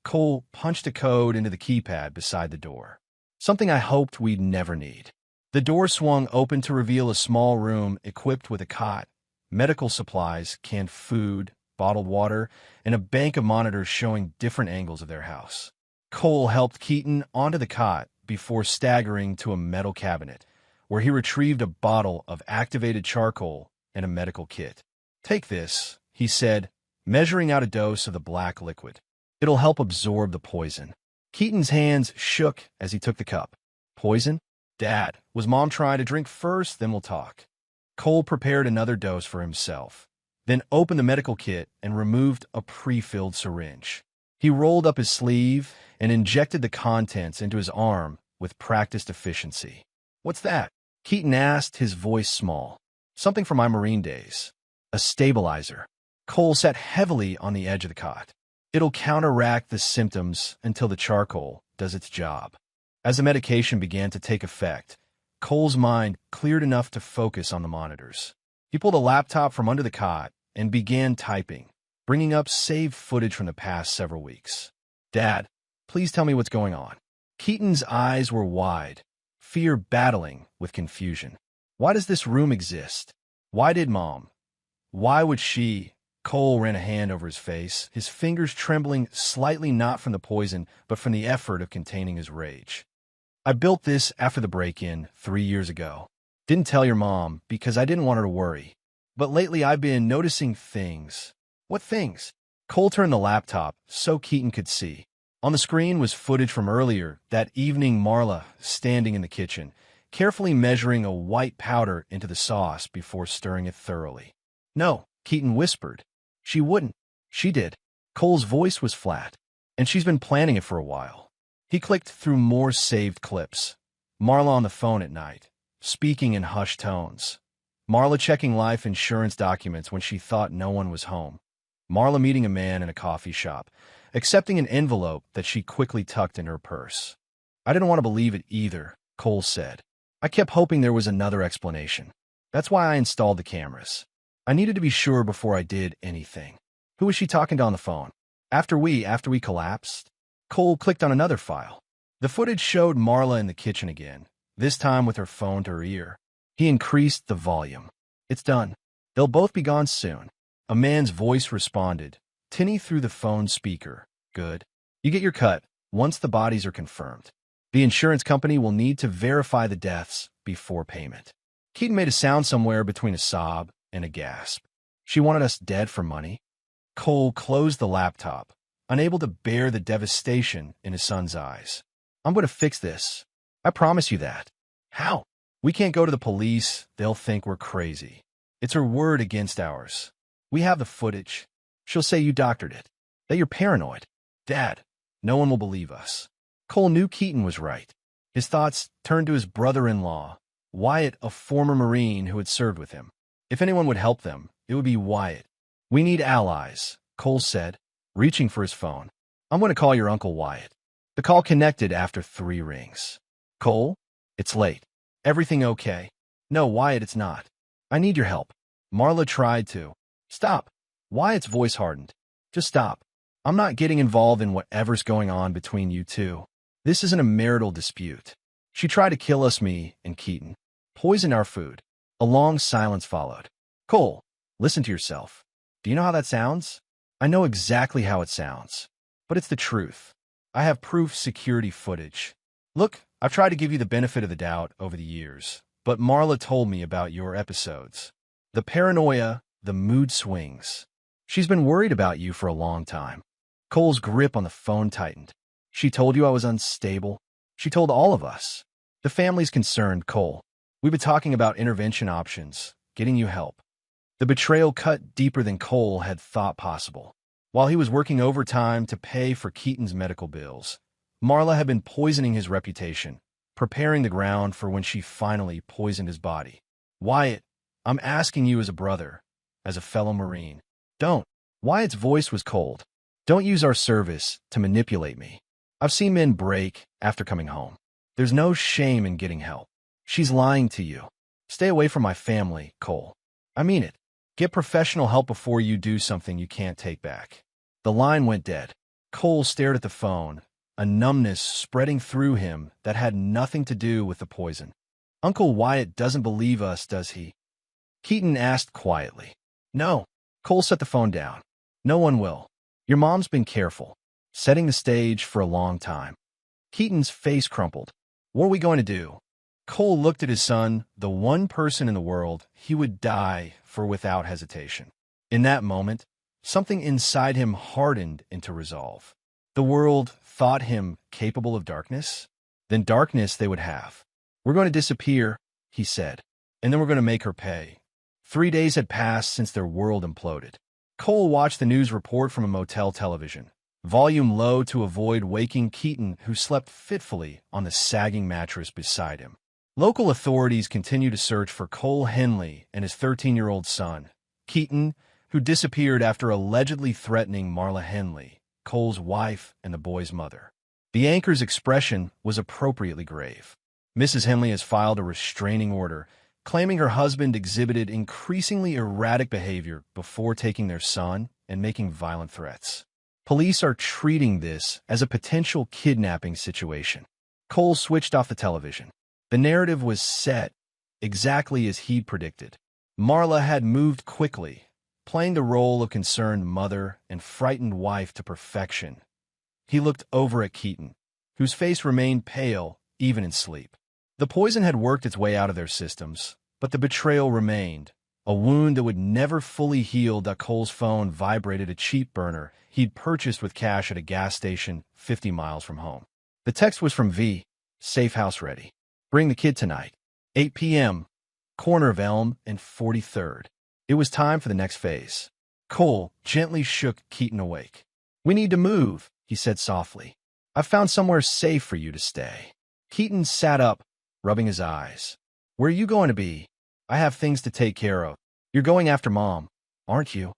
Cole punched a code into the keypad beside the door. "Something I hoped we'd never need." The door swung open to reveal a small room equipped with a cot, medical supplies, canned food, bottled water, and a bank of monitors showing different angles of their house. Cole helped Keaton onto the cot before staggering to a metal cabinet, where he retrieved a bottle of activated charcoal and a medical kit. "Take this," he said, measuring out a dose of the black liquid. "It'll help absorb the poison." Keaton's hands shook as he took the cup. "Poison? Dad, was Mom trying to drink first, then we'll talk?" Cole prepared another dose for himself, then opened the medical kit and removed a pre-filled syringe. He rolled up his sleeve and injected the contents into his arm with practiced efficiency. "What's that?" Keaton asked, his voice small. "Something from my Marine days. A stabilizer." Cole sat heavily on the edge of the cot. "It'll counteract the symptoms until the charcoal does its job." As the medication began to take effect, Cole's mind cleared enough to focus on the monitors. He pulled a laptop from under the cot and began typing, bringing up saved footage from the past several weeks. "Dad, please tell me what's going on." Keaton's eyes were wide, fear battling with confusion. "Why does this room exist? Why did Mom? Why would she?" Cole ran a hand over his face, his fingers trembling slightly not from the poison, but from the effort of containing his rage. "I built this after the break-in 3 years ago. Didn't tell your mom because I didn't want her to worry. But lately I've been noticing things." "What things?" Cole turned the laptop so Keaton could see. On the screen was footage from earlier, that evening Marla standing in the kitchen, carefully measuring a white powder into the sauce before stirring it thoroughly. "No," Keaton whispered. "She wouldn't." "She did." Cole's voice was flat. "And she's been planning it for a while." He clicked through more saved clips. Marla on the phone at night, speaking in hushed tones. Marla checking life insurance documents when she thought no one was home. Marla meeting a man in a coffee shop, accepting an envelope that she quickly tucked in her purse. "I didn't want to believe it either," Cole said. "I kept hoping there was another explanation. That's why I installed the cameras. I needed to be sure before I did anything." "Who was she talking to on the phone?" After we collapsed?" Cole clicked on another file. The footage showed Marla in the kitchen again, this time with her phone to her ear. He increased the volume. "It's done. They'll both be gone soon." A man's voice responded, tinny through the phone speaker. "Good. You get your cut once the bodies are confirmed. The insurance company will need to verify the deaths before payment." Keaton made a sound somewhere between a sob and a gasp. "She wanted us dead for money?" Cole closed the laptop, unable to bear the devastation in his son's eyes. "I'm going to fix this. I promise you that." "How?" "We can't go to the police. They'll think we're crazy. It's her word against ours. We have the footage. She'll say you doctored it, that you're paranoid." "Dad, no one will believe us." Cole knew Keaton was right. His thoughts turned to his brother-in-law, Wyatt, a former Marine who had served with him. If anyone would help them, it would be Wyatt. "We need allies," Cole said, reaching for his phone. "I'm going to call your Uncle Wyatt." The call connected after 3 rings. "Cole? It's late. Everything okay?" "No, Wyatt, it's not. I need your help." Marla tried to. "Stop." Wyatt's voice hardened. "Just stop. I'm not getting involved in whatever's going on between you two. This isn't a marital dispute." She tried to kill us, me and Keaton. Poisoned our food. A long silence followed. Cole, listen to yourself. Do you know how that sounds? I know exactly how it sounds. But it's the truth. I have proof security footage. Look, I've tried to give you the benefit of the doubt over the years, but Marla told me about your episodes. The paranoia, the mood swings. She's been worried about you for a long time. Cole's grip on the phone tightened. She told you I was unstable. She told all of us. The family's concerned, Cole. We've been talking about intervention options, getting you help. The betrayal cut deeper than Cole had thought possible. While he was working overtime to pay for Keaton's medical bills, Marla had been poisoning his reputation, preparing the ground for when she finally poisoned his body. Wyatt, I'm asking you as a brother, as a fellow Marine. Don't. Wyatt's voice was cold. Don't use our service to manipulate me. I've seen men break after coming home. There's no shame in getting help. She's lying to you. Stay away from my family, Cole. I mean it. Get professional help before you do something you can't take back. The line went dead. Cole stared at the phone, a numbness spreading through him that had nothing to do with the poison. Uncle Wyatt doesn't believe us, does he? Keaton asked quietly. No. Cole set the phone down. No one will. Your mom's been careful, setting the stage for a long time. Keaton's face crumpled. What are we going to do? Cole looked at his son, the one person in the world he would die for without hesitation. In that moment, something inside him hardened into resolve. The world thought him capable of darkness? Then darkness they would have. We're going to disappear, he said, and then we're going to make her pay. 3 days had passed since their world imploded. Cole watched the news report from a motel television, volume low to avoid waking Keaton, who slept fitfully on the sagging mattress beside him. Local authorities continue to search for Cole Henley and his 13-year-old son, Keaton, who disappeared after allegedly threatening Marla Henley, Cole's wife and the boy's mother. The anchor's expression was appropriately grave. Mrs. Henley has filed a restraining order, claiming her husband exhibited increasingly erratic behavior before taking their son and making violent threats. Police are treating this as a potential kidnapping situation. Cole switched off the television. The narrative was set exactly as he'd predicted. Marla had moved quickly, playing the role of concerned mother and frightened wife to perfection. He looked over at Keaton, whose face remained pale even in sleep. The poison had worked its way out of their systems, but the betrayal remained, a wound that would never fully heal. Cole's phone vibrated, a cheap burner he'd purchased with cash at a gas station 50 miles from home. The text was from V, safe house ready. Bring the kid tonight. 8 p.m., corner of Elm and 43rd. It was time for the next phase. Cole gently shook Keaton awake. We need to move, he said softly. I've found somewhere safe for you to stay. Keaton sat up, rubbing his eyes. Where are you going to be? I have things to take care of. You're going after Mom, aren't you?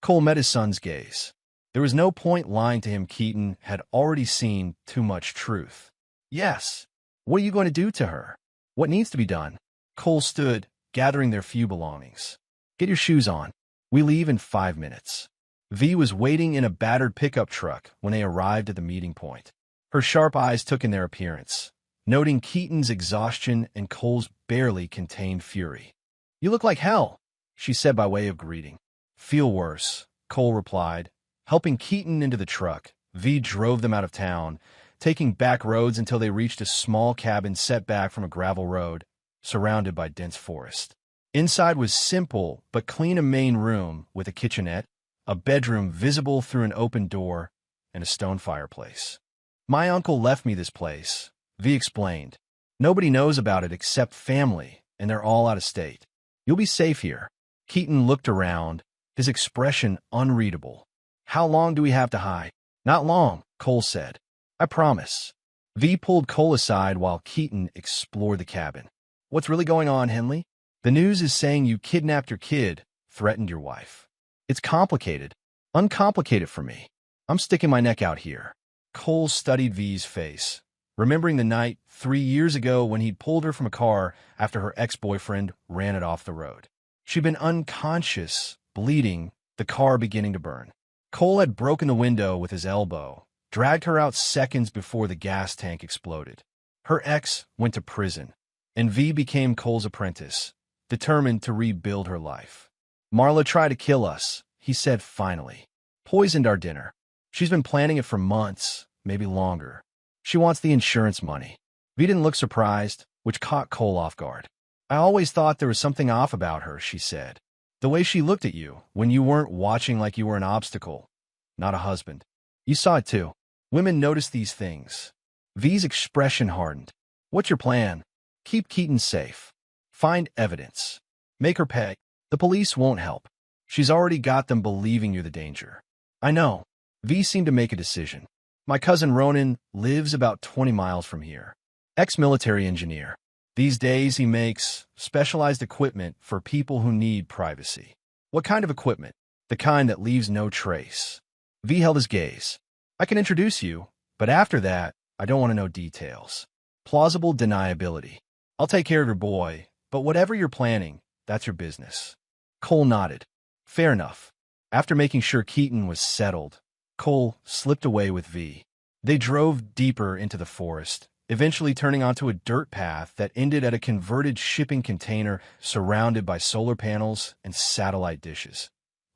Cole met his son's gaze. There was no point lying to him. Keaton had already seen too much truth. Yes. What are you going to do to her? What needs to be done? Cole stood, gathering their few belongings. Get your shoes on. We leave in 5 minutes. V was waiting in a battered pickup truck when they arrived at the meeting point. Her sharp eyes took in their appearance, noting Keaton's exhaustion and Cole's barely contained fury. You look like hell, she said by way of greeting. Feel worse, Cole replied. Helping Keaton into the truck, V drove them out of town, taking back roads until they reached a small cabin set back from a gravel road, surrounded by dense forest. Inside was simple but clean, a main room with a kitchenette, a bedroom visible through an open door, and a stone fireplace. My uncle left me this place, V explained. Nobody knows about it except family, and they're all out of state. You'll be safe here. Keaton looked around, his expression unreadable. How long do we have to hide? Not long, Cole said. I promise. V pulled Cole aside while Keaton explored the cabin. What's really going on, Henley? The news is saying you kidnapped your kid, threatened your wife. It's complicated. Uncomplicated for me. I'm sticking my neck out here. Cole studied V's face, remembering the night 3 years ago when he'd pulled her from a car after her ex-boyfriend ran it off the road. She'd been unconscious, bleeding, the car beginning to burn. Cole had broken the window with his elbow, dragged her out seconds before the gas tank exploded. Her ex went to prison, and V became Cole's apprentice, determined to rebuild her life. Marla tried to kill us, he said finally. Poisoned our dinner. She's been planning it for months, maybe longer. She wants the insurance money. V didn't look surprised, which caught Cole off guard. I always thought there was something off about her, she said. The way she looked at you when you weren't watching like you were an obstacle, not a husband. You saw it too. Women notice these things. V's expression hardened. What's your plan? Keep Keaton safe. Find evidence. Make her pay. The police won't help. She's already got them believing you're the danger. I know. V seemed to make a decision. My cousin Ronan lives about 20 miles from here. Ex-military engineer. These days he makes specialized equipment for people who need privacy. What kind of equipment? The kind that leaves no trace. V held his gaze. I can introduce you, but after that, I don't want to know details. Plausible deniability. I'll take care of your boy, but whatever you're planning, that's your business. Cole nodded. Fair enough. After making sure Keaton was settled, Cole slipped away with V. They drove deeper into the forest, eventually turning onto a dirt path that ended at a converted shipping container surrounded by solar panels and satellite dishes.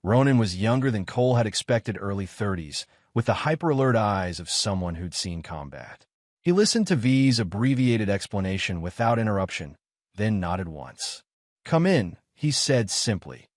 Ronan was younger than Cole had expected, early 30s, with the hyper-alert eyes of someone who'd seen combat. He listened to V's abbreviated explanation without interruption, then nodded once. Come in, he said simply.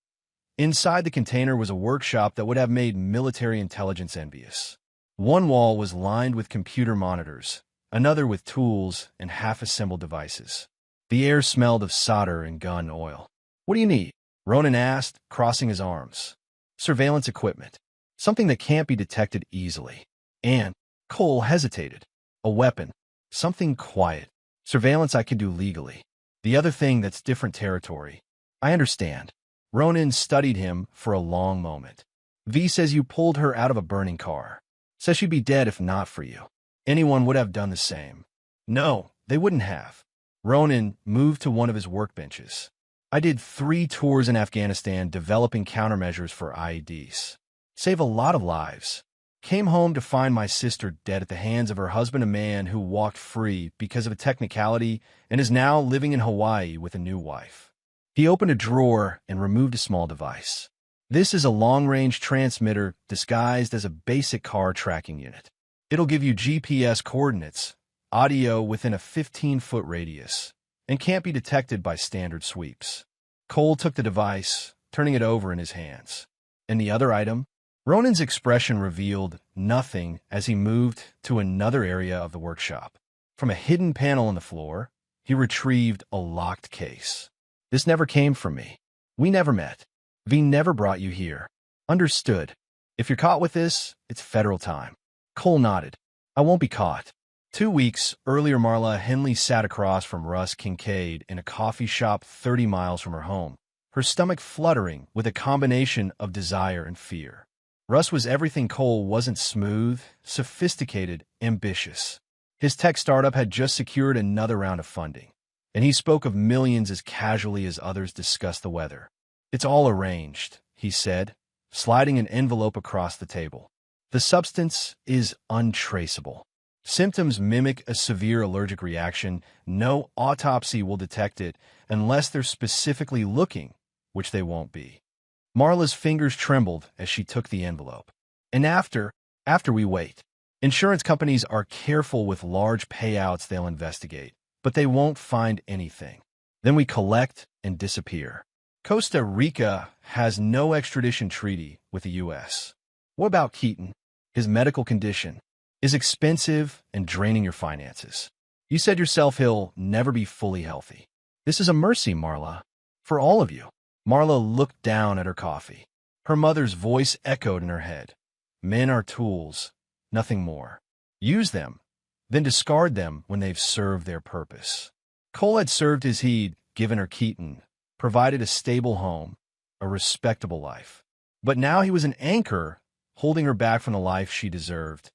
Inside the container was a workshop that would have made military intelligence envious. One wall was lined with computer monitors, another with tools and half-assembled devices. The air smelled of solder and gun oil. What do you need? Ronan asked, crossing his arms. Surveillance equipment. Something that can't be detected easily. And Cole hesitated. A weapon. Something quiet. Surveillance I can do legally. The other thing that's different territory. I understand. Ronan studied him for a long moment. V says you pulled her out of a burning car. Says she'd be dead if not for you. Anyone would have done the same. No, they wouldn't have. Ronan moved to one of his workbenches. I did 3 tours in Afghanistan developing countermeasures for IEDs. Save a lot of lives. Came home to find my sister dead at the hands of her husband, a man who walked free because of a technicality and is now living in Hawaii with a new wife. He opened a drawer and removed a small device. This is a long-range transmitter disguised as a basic car tracking unit. It'll give you GPS coordinates, audio within a 15-foot radius, and can't be detected by standard sweeps. Cole took the device, turning it over in his hands. And the other item? Ronan's expression revealed nothing as he moved to another area of the workshop. From a hidden panel on the floor, he retrieved a locked case. This never came from me. We never met. V never brought you here. Understood. If you're caught with this, it's federal time. Cole nodded. I won't be caught. 2 weeks earlier, Marla Henley sat across from Russ Kincaid in a coffee shop 30 miles from her home, her stomach fluttering with a combination of desire and fear. Russ was everything Cole wasn't: smooth, sophisticated, ambitious. His tech startup had just secured another round of funding, and he spoke of millions as casually as others discussed the weather. It's all arranged, he said, sliding an envelope across the table. The substance is untraceable. Symptoms mimic a severe allergic reaction. No autopsy will detect it unless they're specifically looking, which they won't be. Marla's fingers trembled as she took the envelope. And after we wait. Insurance companies are careful with large payouts they'll investigate, but they won't find anything. Then we collect and disappear. Costa Rica has no extradition treaty with the U.S. What about Keaton? His medical condition is expensive and draining your finances. You said yourself he'll never be fully healthy. This is a mercy, Marla, for all of you. Marla looked down at her coffee. Her mother's voice echoed in her head. Men are tools, nothing more. Use them, then discard them when they've served their purpose. Cole had served his heed, given her Keaton, provided a stable home, a respectable life. But now he was an anchor, holding her back from the life she deserved.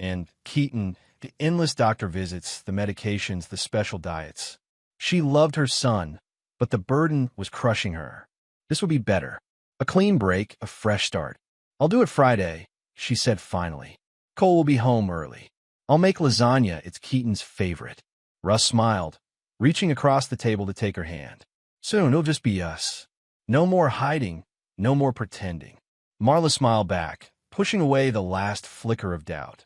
And Keaton, the endless doctor visits, the medications, the special diets. She loved her son, but the burden was crushing her. This would be better. A clean break, a fresh start. I'll do it Friday, she said finally. Cole will be home early. I'll make lasagna, it's Keaton's favorite. Russ smiled, reaching across the table to take her hand. Soon it'll just be us. No more hiding, no more pretending. Marla smiled back, pushing away the last flicker of doubt.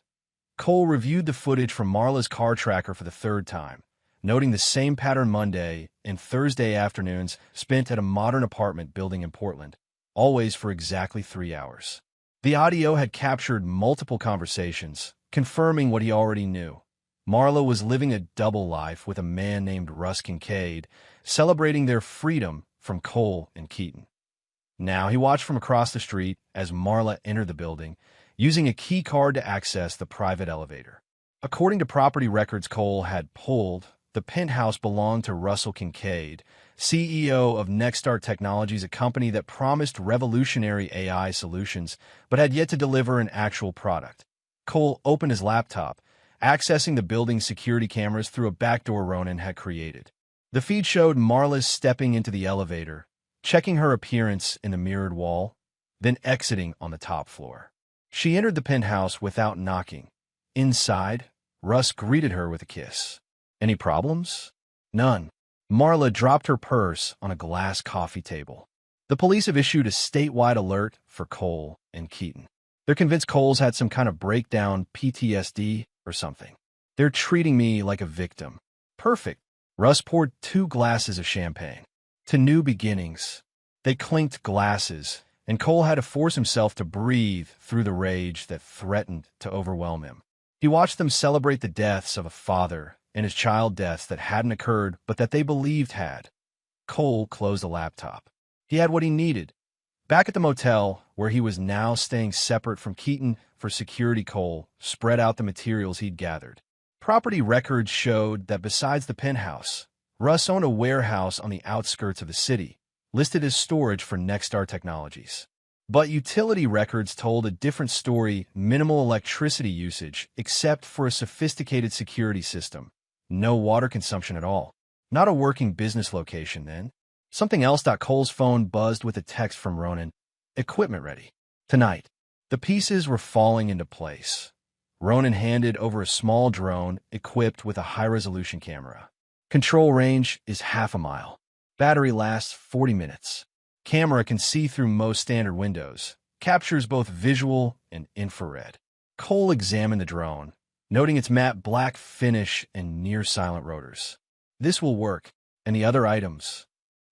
Cole reviewed the footage from Marla's car tracker for the third time, noting the same pattern Monday and Thursday afternoons spent at a modern apartment building in Portland, always for exactly 3 hours. The audio had captured multiple conversations, confirming what he already knew. Marla was living a double life with a man named Russ Kincaid, celebrating their freedom from Cole and Keaton. Now he watched from across the street as Marla entered the building, using a key card to access the private elevator. According to property records Cole had pulled, the penthouse belonged to Russell Kincaid, CEO of Nexstar Technologies, a company that promised revolutionary AI solutions but had yet to deliver an actual product. Cole opened his laptop, accessing the building's security cameras through a backdoor Ronan had created. The feed showed Marla stepping into the elevator, checking her appearance in the mirrored wall, then exiting on the top floor. She entered the penthouse without knocking. Inside, Russ greeted her with a kiss. Any problems? None. Marla dropped her purse on a glass coffee table. The police have issued a statewide alert for Cole and Keaton. They're convinced Cole's had some kind of breakdown, PTSD, or something. They're treating me like a victim. Perfect. Russ poured 2 glasses of champagne. To new beginnings. They clinked glasses, and Cole had to force himself to breathe through the rage that threatened to overwhelm him. He watched them celebrate the deaths of a father and his child deaths that hadn't occurred but that they believed had. Cole closed the laptop. He had what he needed. Back at the motel, where he was now staying separate from Keaton for security, Cole spread out the materials he'd gathered. Property records showed that besides the penthouse, Russ owned a warehouse on the outskirts of the city, listed as storage for Nexstar Technologies. But utility records told a different story: minimal electricity usage, except for a sophisticated security system. No water consumption at all. Not a working business location, then. Something else. Cole's phone buzzed with a text from Ronan. Equipment ready. Tonight. The pieces were falling into place. Ronan handed over a small drone equipped with a high-resolution camera. Control range is half a mile. Battery lasts 40 minutes. Camera can see through most standard windows. Captures both visual and infrared. Cole examined the drone, noting its matte black finish and near-silent rotors. This will work. And the other items?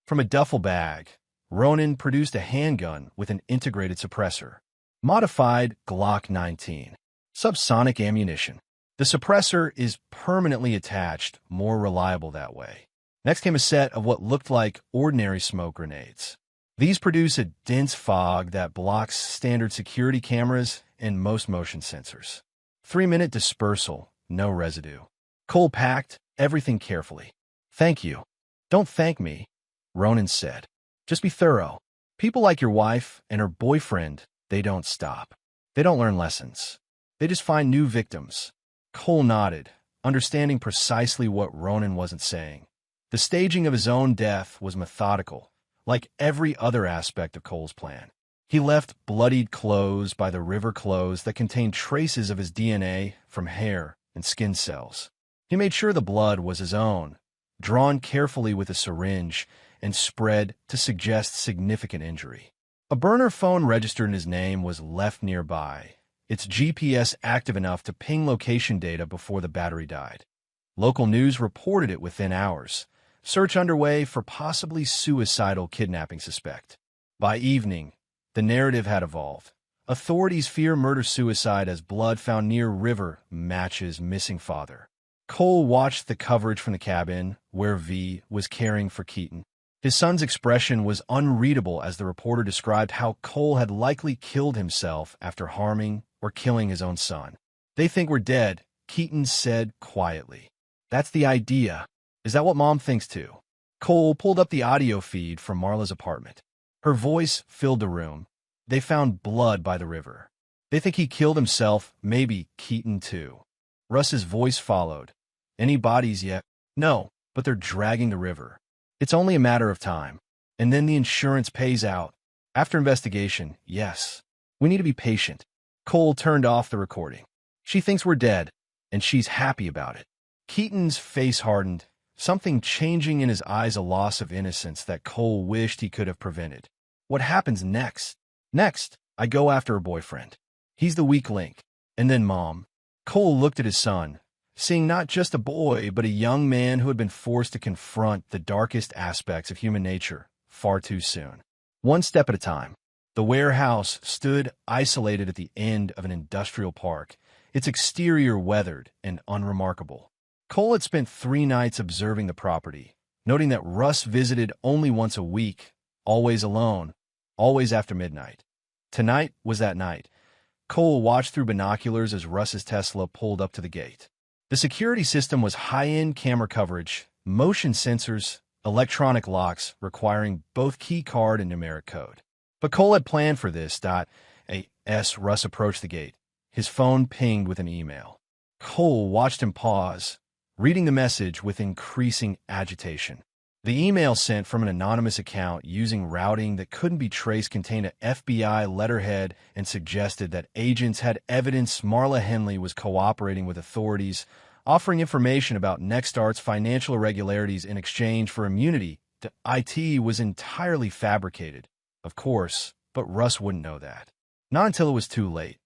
From a duffel bag, Ronan produced a handgun with an integrated suppressor. Modified Glock 19. Subsonic ammunition. The suppressor is permanently attached, more reliable that way. Next came a set of what looked like ordinary smoke grenades. These produce a dense fog that blocks standard security cameras and most motion sensors. 3-minute dispersal, no residue. Cole packed everything carefully. Thank you. Don't thank me, Ronan said. Just be thorough. People like your wife and her boyfriend, they don't stop. They don't learn lessons. They just find new victims. Cole nodded, understanding precisely what Ronan wasn't saying. The staging of his own death was methodical, like every other aspect of Cole's plan. He left bloodied clothes by the river clothes that contained traces of his DNA from hair and skin cells. He made sure the blood was his own, drawn carefully with a syringe and spread to suggest significant injury. A burner phone registered in his name was left nearby, its GPS active enough to ping location data before the battery died. Local news reported it within hours. Search underway for possibly suicidal kidnapping suspect. By evening, the narrative had evolved. Authorities fear murder-suicide as blood found near river matches missing father. Cole watched the coverage from the cabin, where V was caring for Keaton. His son's expression was unreadable as the reporter described how Cole had likely killed himself after harming or killing his own son. They think we're dead, Keaton said quietly. That's the idea. Is that what Mom thinks too? Cole pulled up the audio feed from Marla's apartment. Her voice filled the room. They found blood by the river. They think he killed himself, maybe Keaton too. Russ's voice followed. Any bodies yet? No, but they're dragging the river. It's only a matter of time. And then the insurance pays out. After investigation, yes. We need to be patient. Cole turned off the recording. She thinks we're dead, and she's happy about it. Keaton's face hardened, something changing in his eyes, a loss of innocence that Cole wished he could have prevented. What happens next? Next, I go after her boyfriend. He's the weak link. And then Mom. Cole looked at his son, seeing not just a boy, but a young man who had been forced to confront the darkest aspects of human nature far too soon. One step at a time. The warehouse stood isolated at the end of an industrial park, its exterior weathered and unremarkable. Cole had spent 3 nights observing the property, noting that Russ visited only once a week, always alone, always after midnight. Tonight was that night. Cole watched through binoculars as Russ's Tesla pulled up to the gate. The security system was high-end camera coverage, motion sensors, electronic locks requiring both key card and numeric code. But Cole had planned for this. As Russ approached the gate, his phone pinged with an email. Cole watched him pause, reading the message with increasing agitation. The email, sent from an anonymous account using routing that couldn't be traced, contained an FBI letterhead and suggested that agents had evidence Marla Henley was cooperating with authorities, offering information about Nextstar's financial irregularities in exchange for immunity to IT was entirely fabricated, of course, but Russ wouldn't know that. Not until it was too late.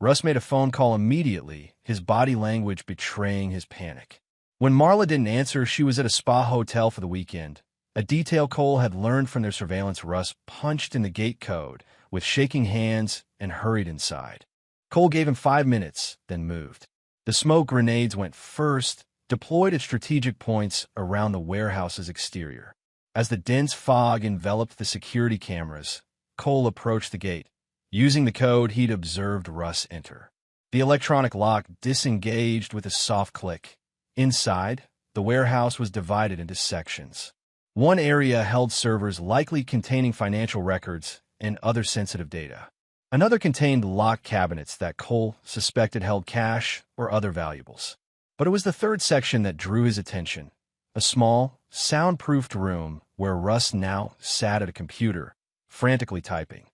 Russ made a phone call immediately, his body language betraying his panic. When Marla didn't answer, she was at a spa hotel for the weekend. A detail Cole had learned from their surveillance. Russ punched in the gate code with shaking hands and hurried inside. Cole gave him 5 minutes, then moved. The smoke grenades went first, deployed at strategic points around the warehouse's exterior. As the dense fog enveloped the security cameras, Cole approached the gate. Using the code he'd observed Russ enter. The electronic lock disengaged with a soft click. Inside, the warehouse was divided into sections. One area held servers likely containing financial records and other sensitive data. Another contained locked cabinets that Cole suspected held cash or other valuables. But it was the third section that drew his attention, a small, soundproofed room where Russ now sat at a computer, frantically typing.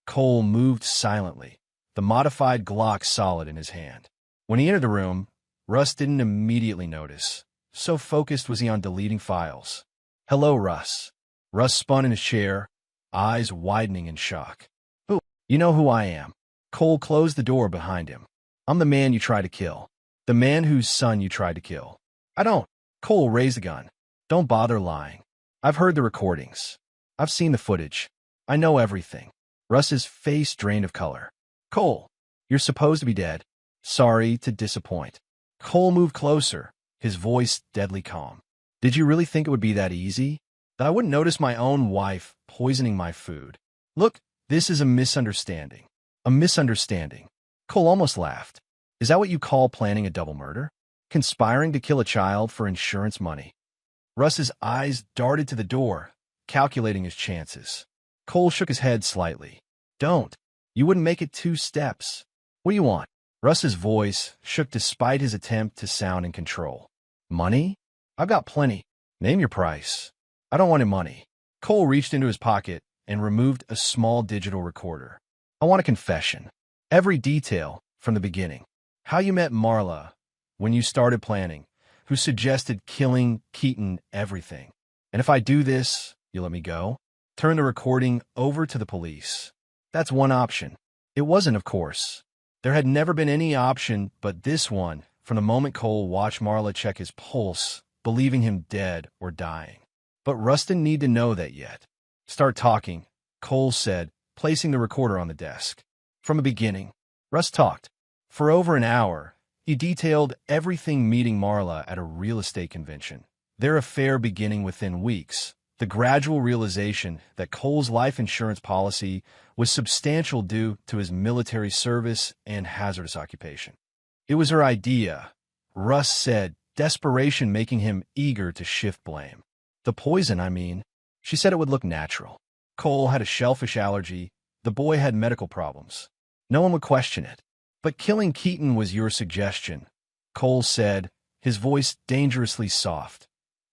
Cole moved silently, the modified Glock solid in his hand. When he entered the room, Russ didn't immediately notice. So focused was he on deleting files. "Hello, Russ." Russ spun in his chair, eyes widening in shock. "Who? You know who I am." Cole closed the door behind him. "I'm the man you tried to kill. The man whose son you tried to kill." "I don't." Cole raised the gun. "Don't bother lying. I've heard the recordings. I've seen the footage. I know everything." Russ's face drained of color. "Cole, you're supposed to be dead. Sorry to disappoint." Cole moved closer, his voice deadly calm. "Did you really think it would be that easy? That I wouldn't notice my own wife poisoning my food? Look, this is a misunderstanding. A misunderstanding." Cole almost laughed. "Is that what you call planning a double murder? Conspiring to kill a child for insurance money?" Russ's eyes darted to the door, calculating his chances. Cole shook his head slightly. "Don't. You wouldn't make it 2 steps. What do you want?" Russ's voice shook despite his attempt to sound in control. "Money? I've got plenty. Name your price." "I don't want your money." Cole reached into his pocket and removed a small digital recorder. "I want a confession. Every detail from the beginning. How you met Marla, when you started planning, who suggested killing Keaton, everything. And if I do this, you let me go? Turn the recording over to the police." That's one option. It wasn't, of course. There had never been any option but this one from the moment Cole watched Marla check his pulse, believing him dead or dying. But Russ didn't need to know that yet. "Start talking," Cole said, placing the recorder on the desk. From the beginning, Russ talked. For over an hour, he detailed everything, meeting Marla at a real estate convention, their affair beginning within weeks, the gradual realization that Cole's life insurance policy was substantial due to his military service and hazardous occupation. It was her idea, Russ said, desperation making him eager to shift blame. "The poison, I mean." She said it would look natural. Cole had a shellfish allergy. The boy had medical problems. No one would question it. "But killing Keaton was your suggestion," Cole said, his voice dangerously soft.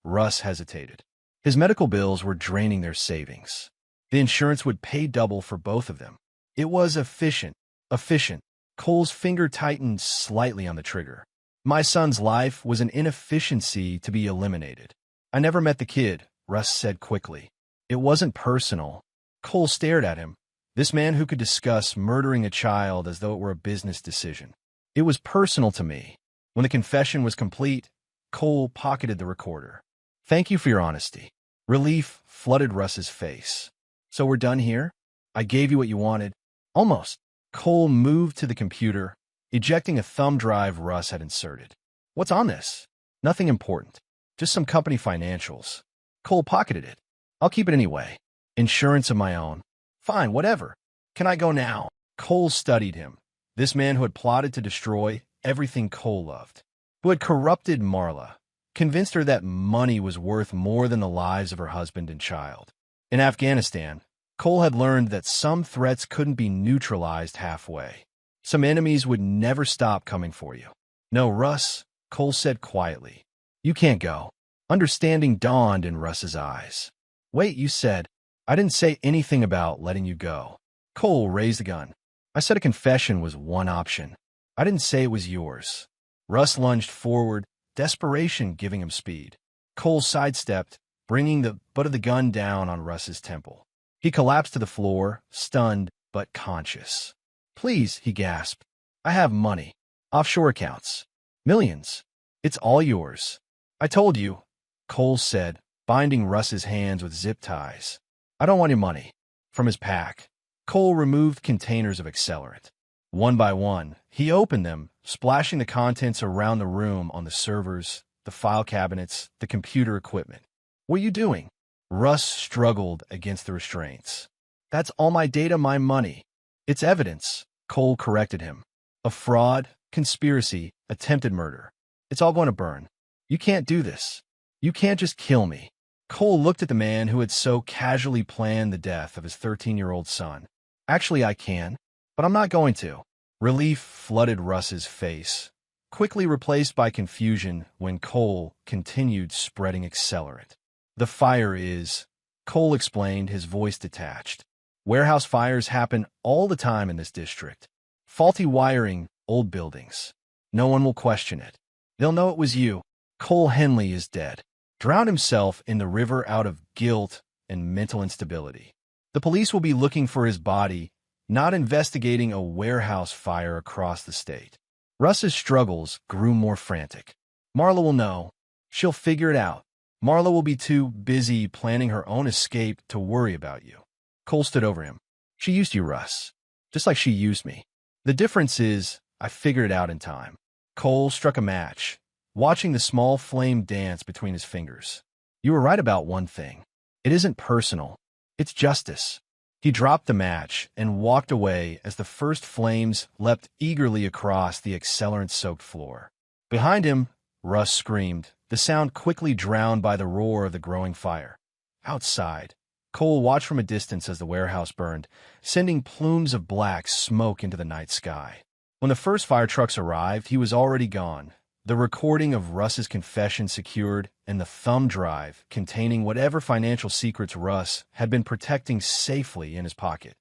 Russ hesitated. His medical bills were draining their savings. The insurance would pay double for both of them. It was efficient. Efficient. Cole's finger tightened slightly on the trigger. My son's life was an inefficiency to be eliminated. I never met the kid, Russ said quickly. It wasn't personal. Cole stared at him. This man who could discuss murdering a child as though it were a business decision. It was personal to me. When the confession was complete, Cole pocketed the recorder. Thank you for your honesty. Relief flooded Russ's face. So we're done here? I gave you what you wanted. Almost. Cole moved to the computer, ejecting a thumb drive Russ had inserted. What's on this? Nothing important. Just some company financials. Cole pocketed it. I'll keep it anyway. Insurance of my own. Fine, whatever. Can I go now? Cole studied him. This man who had plotted to destroy everything Cole loved. Who had corrupted Marla. Convinced her that money was worth more than the lives of her husband and child. In Afghanistan, Cole had learned that some threats couldn't be neutralized halfway. Some enemies would never stop coming for you. No, Russ, Cole said quietly. You can't go. Understanding dawned in Russ's eyes. Wait, you said. I didn't say anything about letting you go. Cole raised the gun. I said a confession was one option. I didn't say it was yours. Russ lunged forward, desperation giving him speed. Cole sidestepped, bringing the butt of the gun down on Russ's temple. He collapsed to the floor, stunned but conscious. Please, he gasped. I have money. Offshore accounts. Millions. It's all yours. I told you, Cole said, binding Russ's hands with zip ties. I don't want your money. From his pack, Cole removed containers of accelerant. One by one, he opened them, splashing the contents around the room on the servers, the file cabinets, the computer equipment. What are you doing? Russ struggled against the restraints. That's all my data, my money. It's evidence, Cole corrected him. A fraud, conspiracy, attempted murder. It's all going to burn. You can't do this. You can't just kill me. Cole looked at the man who had so casually planned the death of his 13-year-old son. Actually, I can, but I'm not going to. Relief flooded Russ's face, quickly replaced by confusion when Cole continued spreading accelerant. The fire is, Cole explained, his voice detached. Warehouse fires happen all the time in this district. Faulty wiring, old buildings. No one will question it. They'll know it was you. Cole Henley is dead. Drowned himself in the river out of guilt and mental instability. The police will be looking for his body, not investigating a warehouse fire across the state. Russ's struggles grew more frantic. Marla will know. She'll figure it out. Marla will be too busy planning her own escape to worry about you. Cole stood over him. She used you, Russ, just like she used me. The difference is, I figured it out in time. Cole struck a match, watching the small flame dance between his fingers. You were right about one thing. It isn't personal. It's justice. He dropped the match and walked away as the first flames leapt eagerly across the accelerant-soaked floor. Behind him, Russ screamed, the sound quickly drowned by the roar of the growing fire. Outside, Cole watched from a distance as the warehouse burned, sending plumes of black smoke into the night sky. When the first fire trucks arrived, he was already gone, the recording of Russ's confession secured, and the thumb drive containing whatever financial secrets Russ had been protecting safely in his pocket.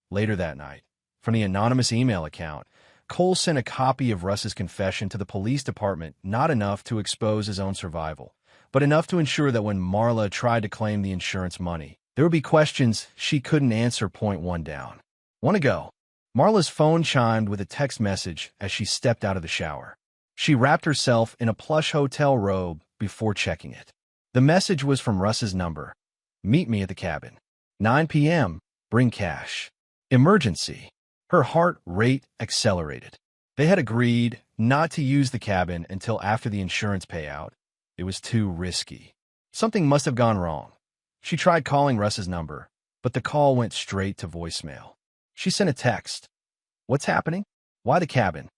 Later that night, from the anonymous email account, Cole sent a copy of Russ's confession to the police department, not enough to expose his own survival, but enough to ensure that when Marla tried to claim the insurance money, there would be questions she couldn't answer. Point one down. Want to go? Marla's phone chimed with a text message as she stepped out of the shower. She wrapped herself in a plush hotel robe before checking it. The message was from Russ's number. Meet me at the cabin. 9 p.m. Bring cash. Emergency. Her heart rate accelerated. They had agreed not to use the cabin until after the insurance payout. It was too risky. Something must have gone wrong. She tried calling Russ's number, but the call went straight to voicemail. She sent a text. What's happening? Why the cabin?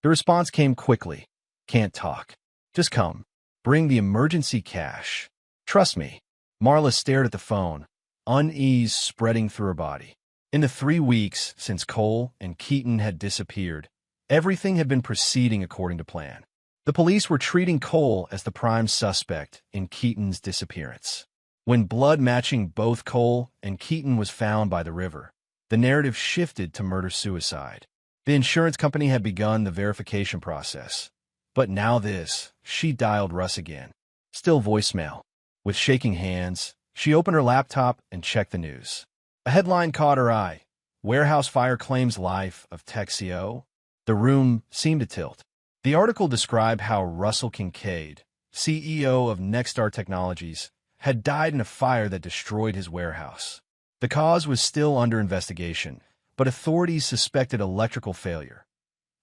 The response came quickly. Can't talk. Just come. Bring the emergency cash. Trust me. Marla stared at the phone, unease spreading through her body. In the 3 weeks since Cole and Keaton had disappeared, everything had been proceeding according to plan. The police were treating Cole as the prime suspect in Keaton's disappearance. When blood matching both Cole and Keaton was found by the river, the narrative shifted to murder-suicide. The insurance company had begun the verification process, But now this. She dialed Russ again. Still voicemail. With shaking hands, she opened her laptop and checked the news. A headline caught her eye. Warehouse fire claims life of tech CEO. The room seemed to tilt. The article described how Russell Kincaid, CEO of Nexstar Technologies, had died in a fire that destroyed his warehouse. The cause was still under investigation, but authorities suspected electrical failure.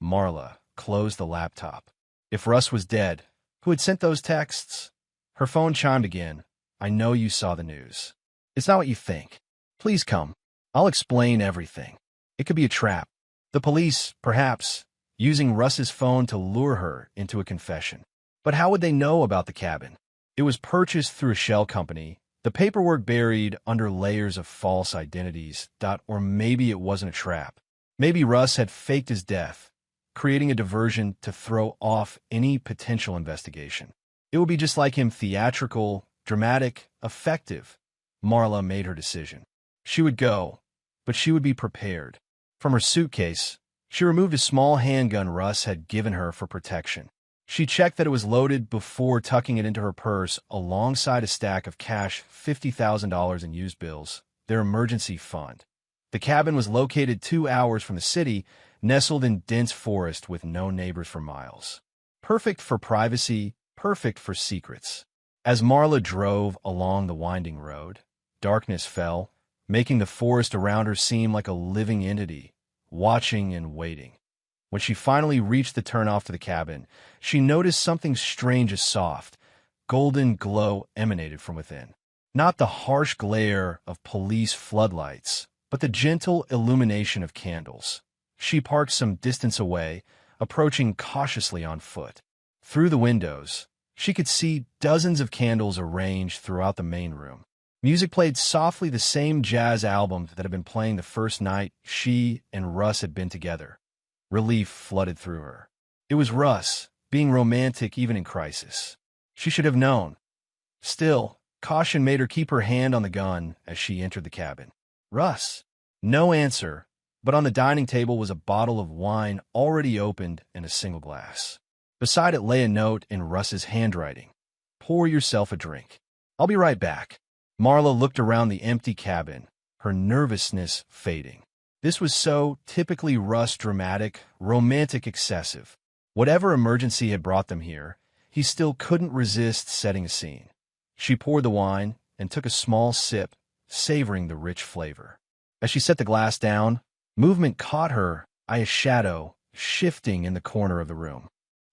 Marla closed the laptop. If Russ was dead, who had sent those texts? Her phone chimed again. I know you saw the news. It's not what you think. Please come. I'll explain everything. It could be a trap. The police, perhaps, using Russ's phone to lure her into a confession. But how would they know about the cabin? It was purchased through a shell company, the paperwork buried under layers of false identities. Or maybe it wasn't a trap. Maybe Russ had faked his death, creating a diversion to throw off any potential investigation. It would be just like him, theatrical, dramatic, effective. Marla made her decision. She would go, but she would be prepared. From her suitcase, she removed a small handgun Russ had given her for protection. She checked that it was loaded before tucking it into her purse alongside a stack of cash, $50,000 in used bills, their emergency fund. The cabin was located 2 hours from the city, nestled in dense forest with no neighbors for miles. Perfect for privacy, perfect for secrets. As Marla drove along the winding road, darkness fell, making the forest around her seem like a living entity, watching and waiting. When she finally reached the turnoff to the cabin, she noticed something strange. A soft, golden glow emanated from within. Not the harsh glare of police floodlights, but the gentle illumination of candles. She parked some distance away, approaching cautiously on foot. Through the windows, she could see dozens of candles arranged throughout the main room. Music played softly, the same jazz album that had been playing the first night she and Russ had been together. Relief flooded through her. It was Russ, being romantic even in crisis. She should have known. Still, caution made her keep her hand on the gun as she entered the cabin. Russ. No answer, but on the dining table was a bottle of wine already opened in a single glass. Beside it lay a note in Russ's handwriting. Pour yourself a drink. I'll be right back. Marla looked around the empty cabin, her nervousness fading. This was so typically Russ, dramatic, romantic, excessive. Whatever emergency had brought them here, he still couldn't resist setting a scene. She poured the wine and took a small sip, savoring the rich flavor. As she set the glass down, movement caught her eye, a shadow shifting in the corner of the room.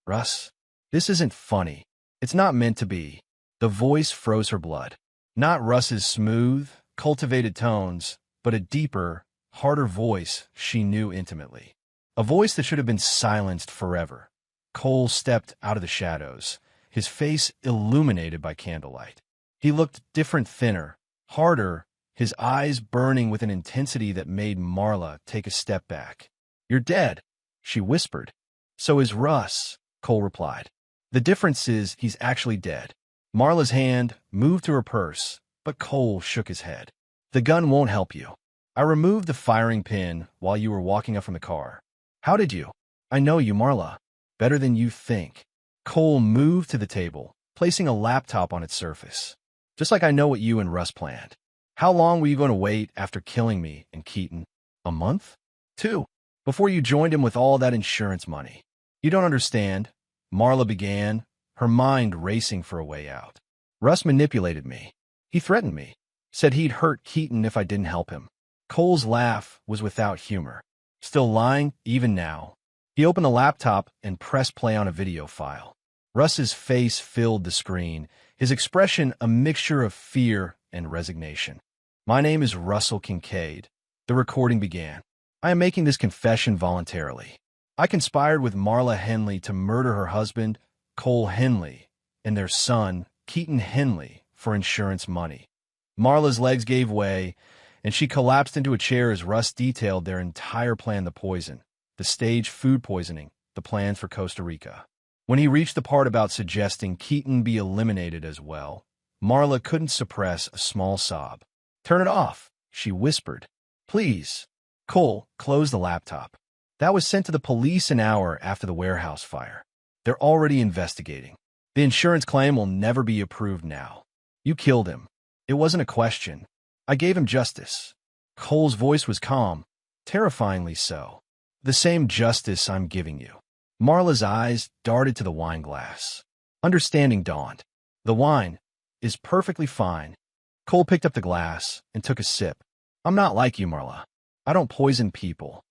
Russ, this isn't funny. It's not meant to be. The voice froze her blood. Not Russ's smooth, cultivated tones, but a deeper, harder voice she knew intimately. A voice that should have been silenced forever. Cole stepped out of the shadows, his face illuminated by candlelight. He looked different, thinner, harder, his eyes burning with an intensity that made Marla take a step back. You're dead, she whispered. So is Russ, Cole replied. The difference is he's actually dead. Marla's hand moved to her purse, but Cole shook his head. The gun won't help you. I removed the firing pin while you were walking up from the car. How did you? I know you, Marla. Better than you think. Cole moved to the table, placing a laptop on its surface. Just like I know what you and Russ planned. How long were you going to wait after killing me and Keaton? A month? 2. Before you joined him with all that insurance money. You don't understand, Marla began, her mind racing for a way out. Russ manipulated me. He threatened me. Said he'd hurt Keaton if I didn't help him. Cole's laugh was without humor. Still lying, even now. He opened the laptop and pressed play on a video file. Russ's face filled the screen, his expression a mixture of fear and resignation. My name is Russell Kincaid. The recording began. I am making this confession voluntarily. I conspired with Marla Henley to murder her husband, Cole Henley, and their son, Keaton Henley, for insurance money. Marla's legs gave way, and she collapsed into a chair as Russ detailed their entire plan: the poison, the staged food poisoning, the plans for Costa Rica. When he reached the part about suggesting Keaton be eliminated as well, Marla couldn't suppress a small sob. Turn it off, she whispered. Please. Cole closed the laptop. That was sent to the police an hour after the warehouse fire. They're already investigating. The insurance claim will never be approved now. You killed him. It wasn't a question. I gave him justice. Cole's voice was calm, terrifyingly so. The same justice I'm giving you. Marla's eyes darted to the wine glass. Understanding dawned. The wine is perfectly fine. Cole picked up the glass and took a sip. I'm not like you, Marla. I don't poison people.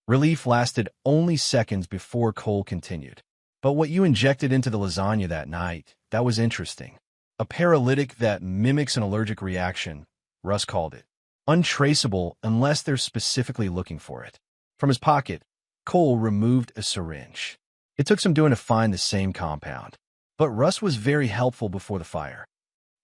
Relief lasted only seconds before Cole continued. But what you injected into the lasagna that night, that was interesting. A paralytic that mimics an allergic reaction, Russ called it. Untraceable unless they're specifically looking for it. From his pocket, Cole removed a syringe. It took some doing to find the same compound. But Russ was very helpful before the fire.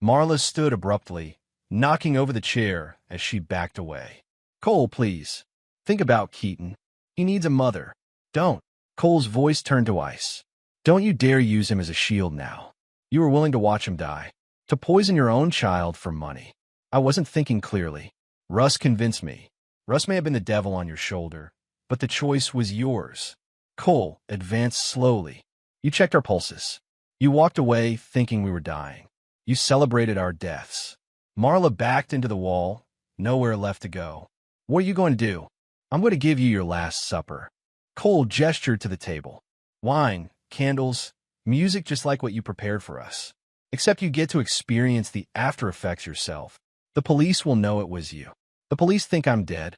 Marla stood abruptly, knocking over the chair as she backed away. Cole, please. Think about Keaton. He needs a mother. Don't. Cole's voice turned to ice. Don't you dare use him as a shield now. You were willing to watch him die. To poison your own child for money. I wasn't thinking clearly. Russ convinced me. Russ may have been the devil on your shoulder, but the choice was yours. Cole advanced slowly. You checked our pulses. You walked away thinking we were dying. You celebrated our deaths. Marla backed into the wall, nowhere left to go. What are you going to do? I'm going to give you your last supper. Cole gestured to the table. Wine, candles, music just like what you prepared for us. Except you get to experience the after effects yourself. The police will know it was you. The police think I'm dead.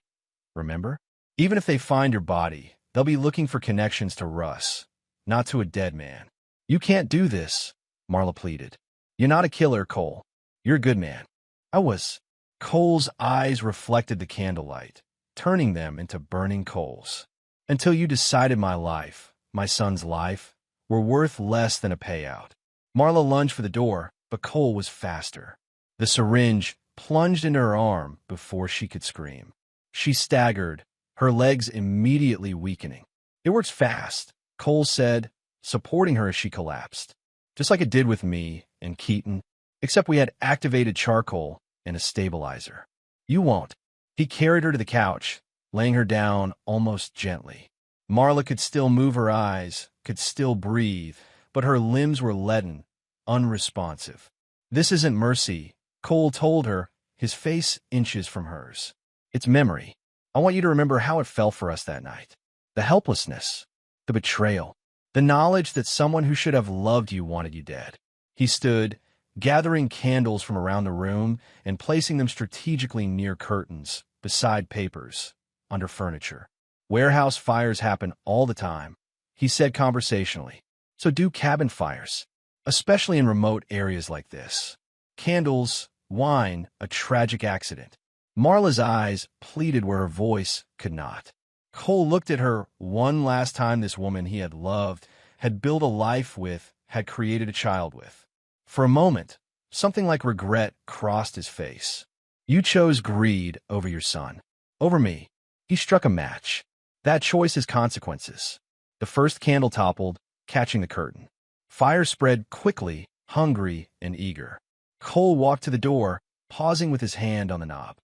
Remember? Even if they find your body, they'll be looking for connections to Russ, not to a dead man. You can't do this, Marla pleaded. You're not a killer, Cole. You're a good man. I was. Cole's eyes reflected the candlelight, turning them into burning coals. Until you decided my life, my son's life, were worth less than a payout. Marla lunged for the door, but Cole was faster. The syringe plunged into her arm before she could scream. She staggered, her legs immediately weakening. It works fast, Cole said, supporting her as she collapsed. Just like it did with me and Keaton, except we had activated charcoal and a stabilizer. You won't. He carried her to the couch, laying her down almost gently. Marla could still move her eyes, could still breathe, but her limbs were leaden, unresponsive. This isn't mercy, Cole told her, his face inches from hers. It's memory. I want you to remember how it felt for us that night. The helplessness, the betrayal, the knowledge that someone who should have loved you wanted you dead. He stood, gathering candles from around the room and placing them strategically near curtains, beside papers, under furniture. Warehouse fires happen all the time, he said conversationally. So do cabin fires, especially in remote areas like this. Candles, wine, a tragic accident. Marla's eyes pleaded where her voice could not. Cole looked at her one last time. This woman he had loved, had built a life with, had created a child with. For a moment, something like regret crossed his face. You chose greed over your son. Over me. He struck a match. That choice has consequences. The first candle toppled, catching the curtain. Fire spread quickly, hungry and eager. Cole walked to the door, pausing with his hand on the knob.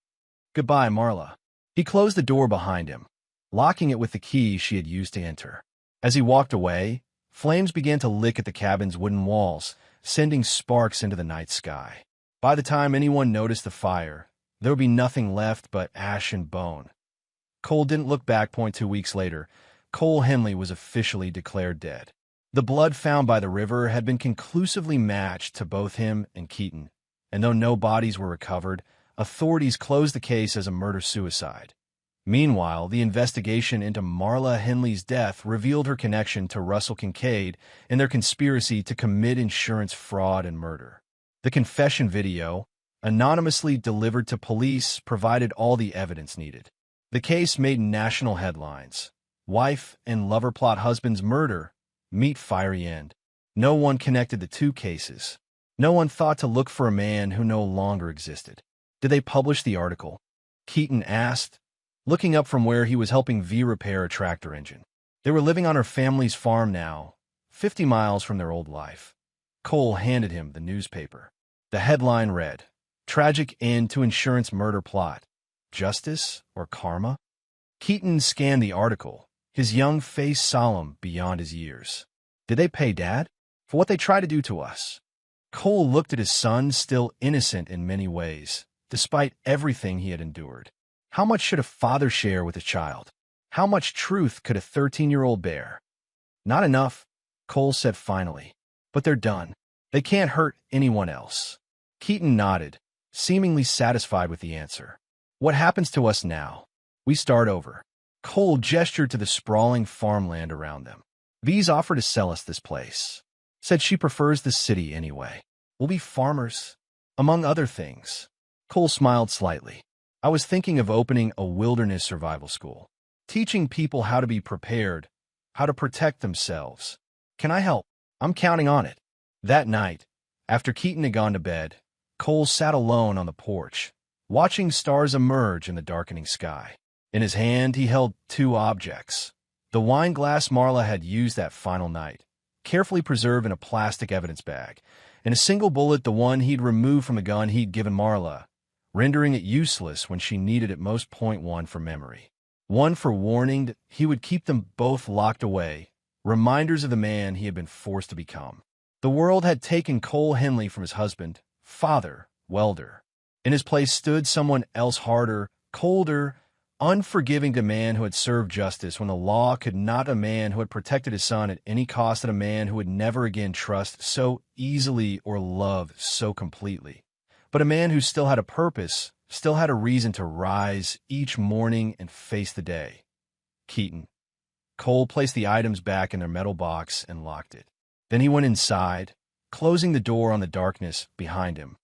Goodbye, Marla. He closed the door behind him, locking it with the key she had used to enter. As he walked away, flames began to lick at the cabin's wooden walls, sending sparks into the night sky. By the time anyone noticed the fire, there would be nothing left but ash and bone. Cole didn't look back. 2 weeks later, Cole Henley was officially declared dead. The blood found by the river had been conclusively matched to both him and Keaton, and though no bodies were recovered, authorities closed the case as a murder-suicide. Meanwhile, the investigation into Marla Henley's death revealed her connection to Russell Kincaid and their conspiracy to commit insurance fraud and murder. The confession video, anonymously delivered to police, provided all the evidence needed. The case made national headlines. Wife and lover plot husband's murder meet fiery end. No one connected the two cases. No one thought to look for a man who no longer existed. Did they publish the article? Keaton asked, looking up from where he was helping V repair a tractor engine. They were living on her family's farm now, 50 miles from their old life. Cole handed him the newspaper. The headline read, Tragic End to Insurance Murder Plot. Justice or karma? Keaton scanned the article, his young face solemn beyond his years. Did they pay Dad for what they tried to do to us? Cole looked at his son, still innocent in many ways, despite everything he had endured. How much should a father share with a child? How much truth could a 13-year-old bear? Not enough, Cole said finally. But they're done. They can't hurt anyone else. Keaton nodded, seemingly satisfied with the answer. What happens to us now? We start over. Cole gestured to the sprawling farmland around them. V's offered to sell us this place. Said she prefers the city anyway. We'll be farmers, among other things. Cole smiled slightly. I was thinking of opening a wilderness survival school, teaching people how to be prepared, how to protect themselves. Can I help? I'm counting on it. That night, after Keaton had gone to bed, Cole sat alone on the porch, watching stars emerge in the darkening sky. In his hand, he held two objects. The wine glass Marla had used that final night, carefully preserved in a plastic evidence bag, and a single bullet, the one he'd removed from the gun he'd given Marla, rendering it useless when she needed it most. Point one for memory. One for warning that he would keep them both locked away, reminders of the man he had been forced to become. The world had taken Cole Henley from his husband, father, welder. In his place stood someone else, harder, colder, unforgiving, a man who had served justice when the law could not, a man who had protected his son at any cost, and a man who would never again trust so easily or love so completely. But a man who still had a purpose, still had a reason to rise each morning and face the day. Keaton. Cole placed the items back in their metal box and locked it. Then he went inside, closing the door on the darkness behind him.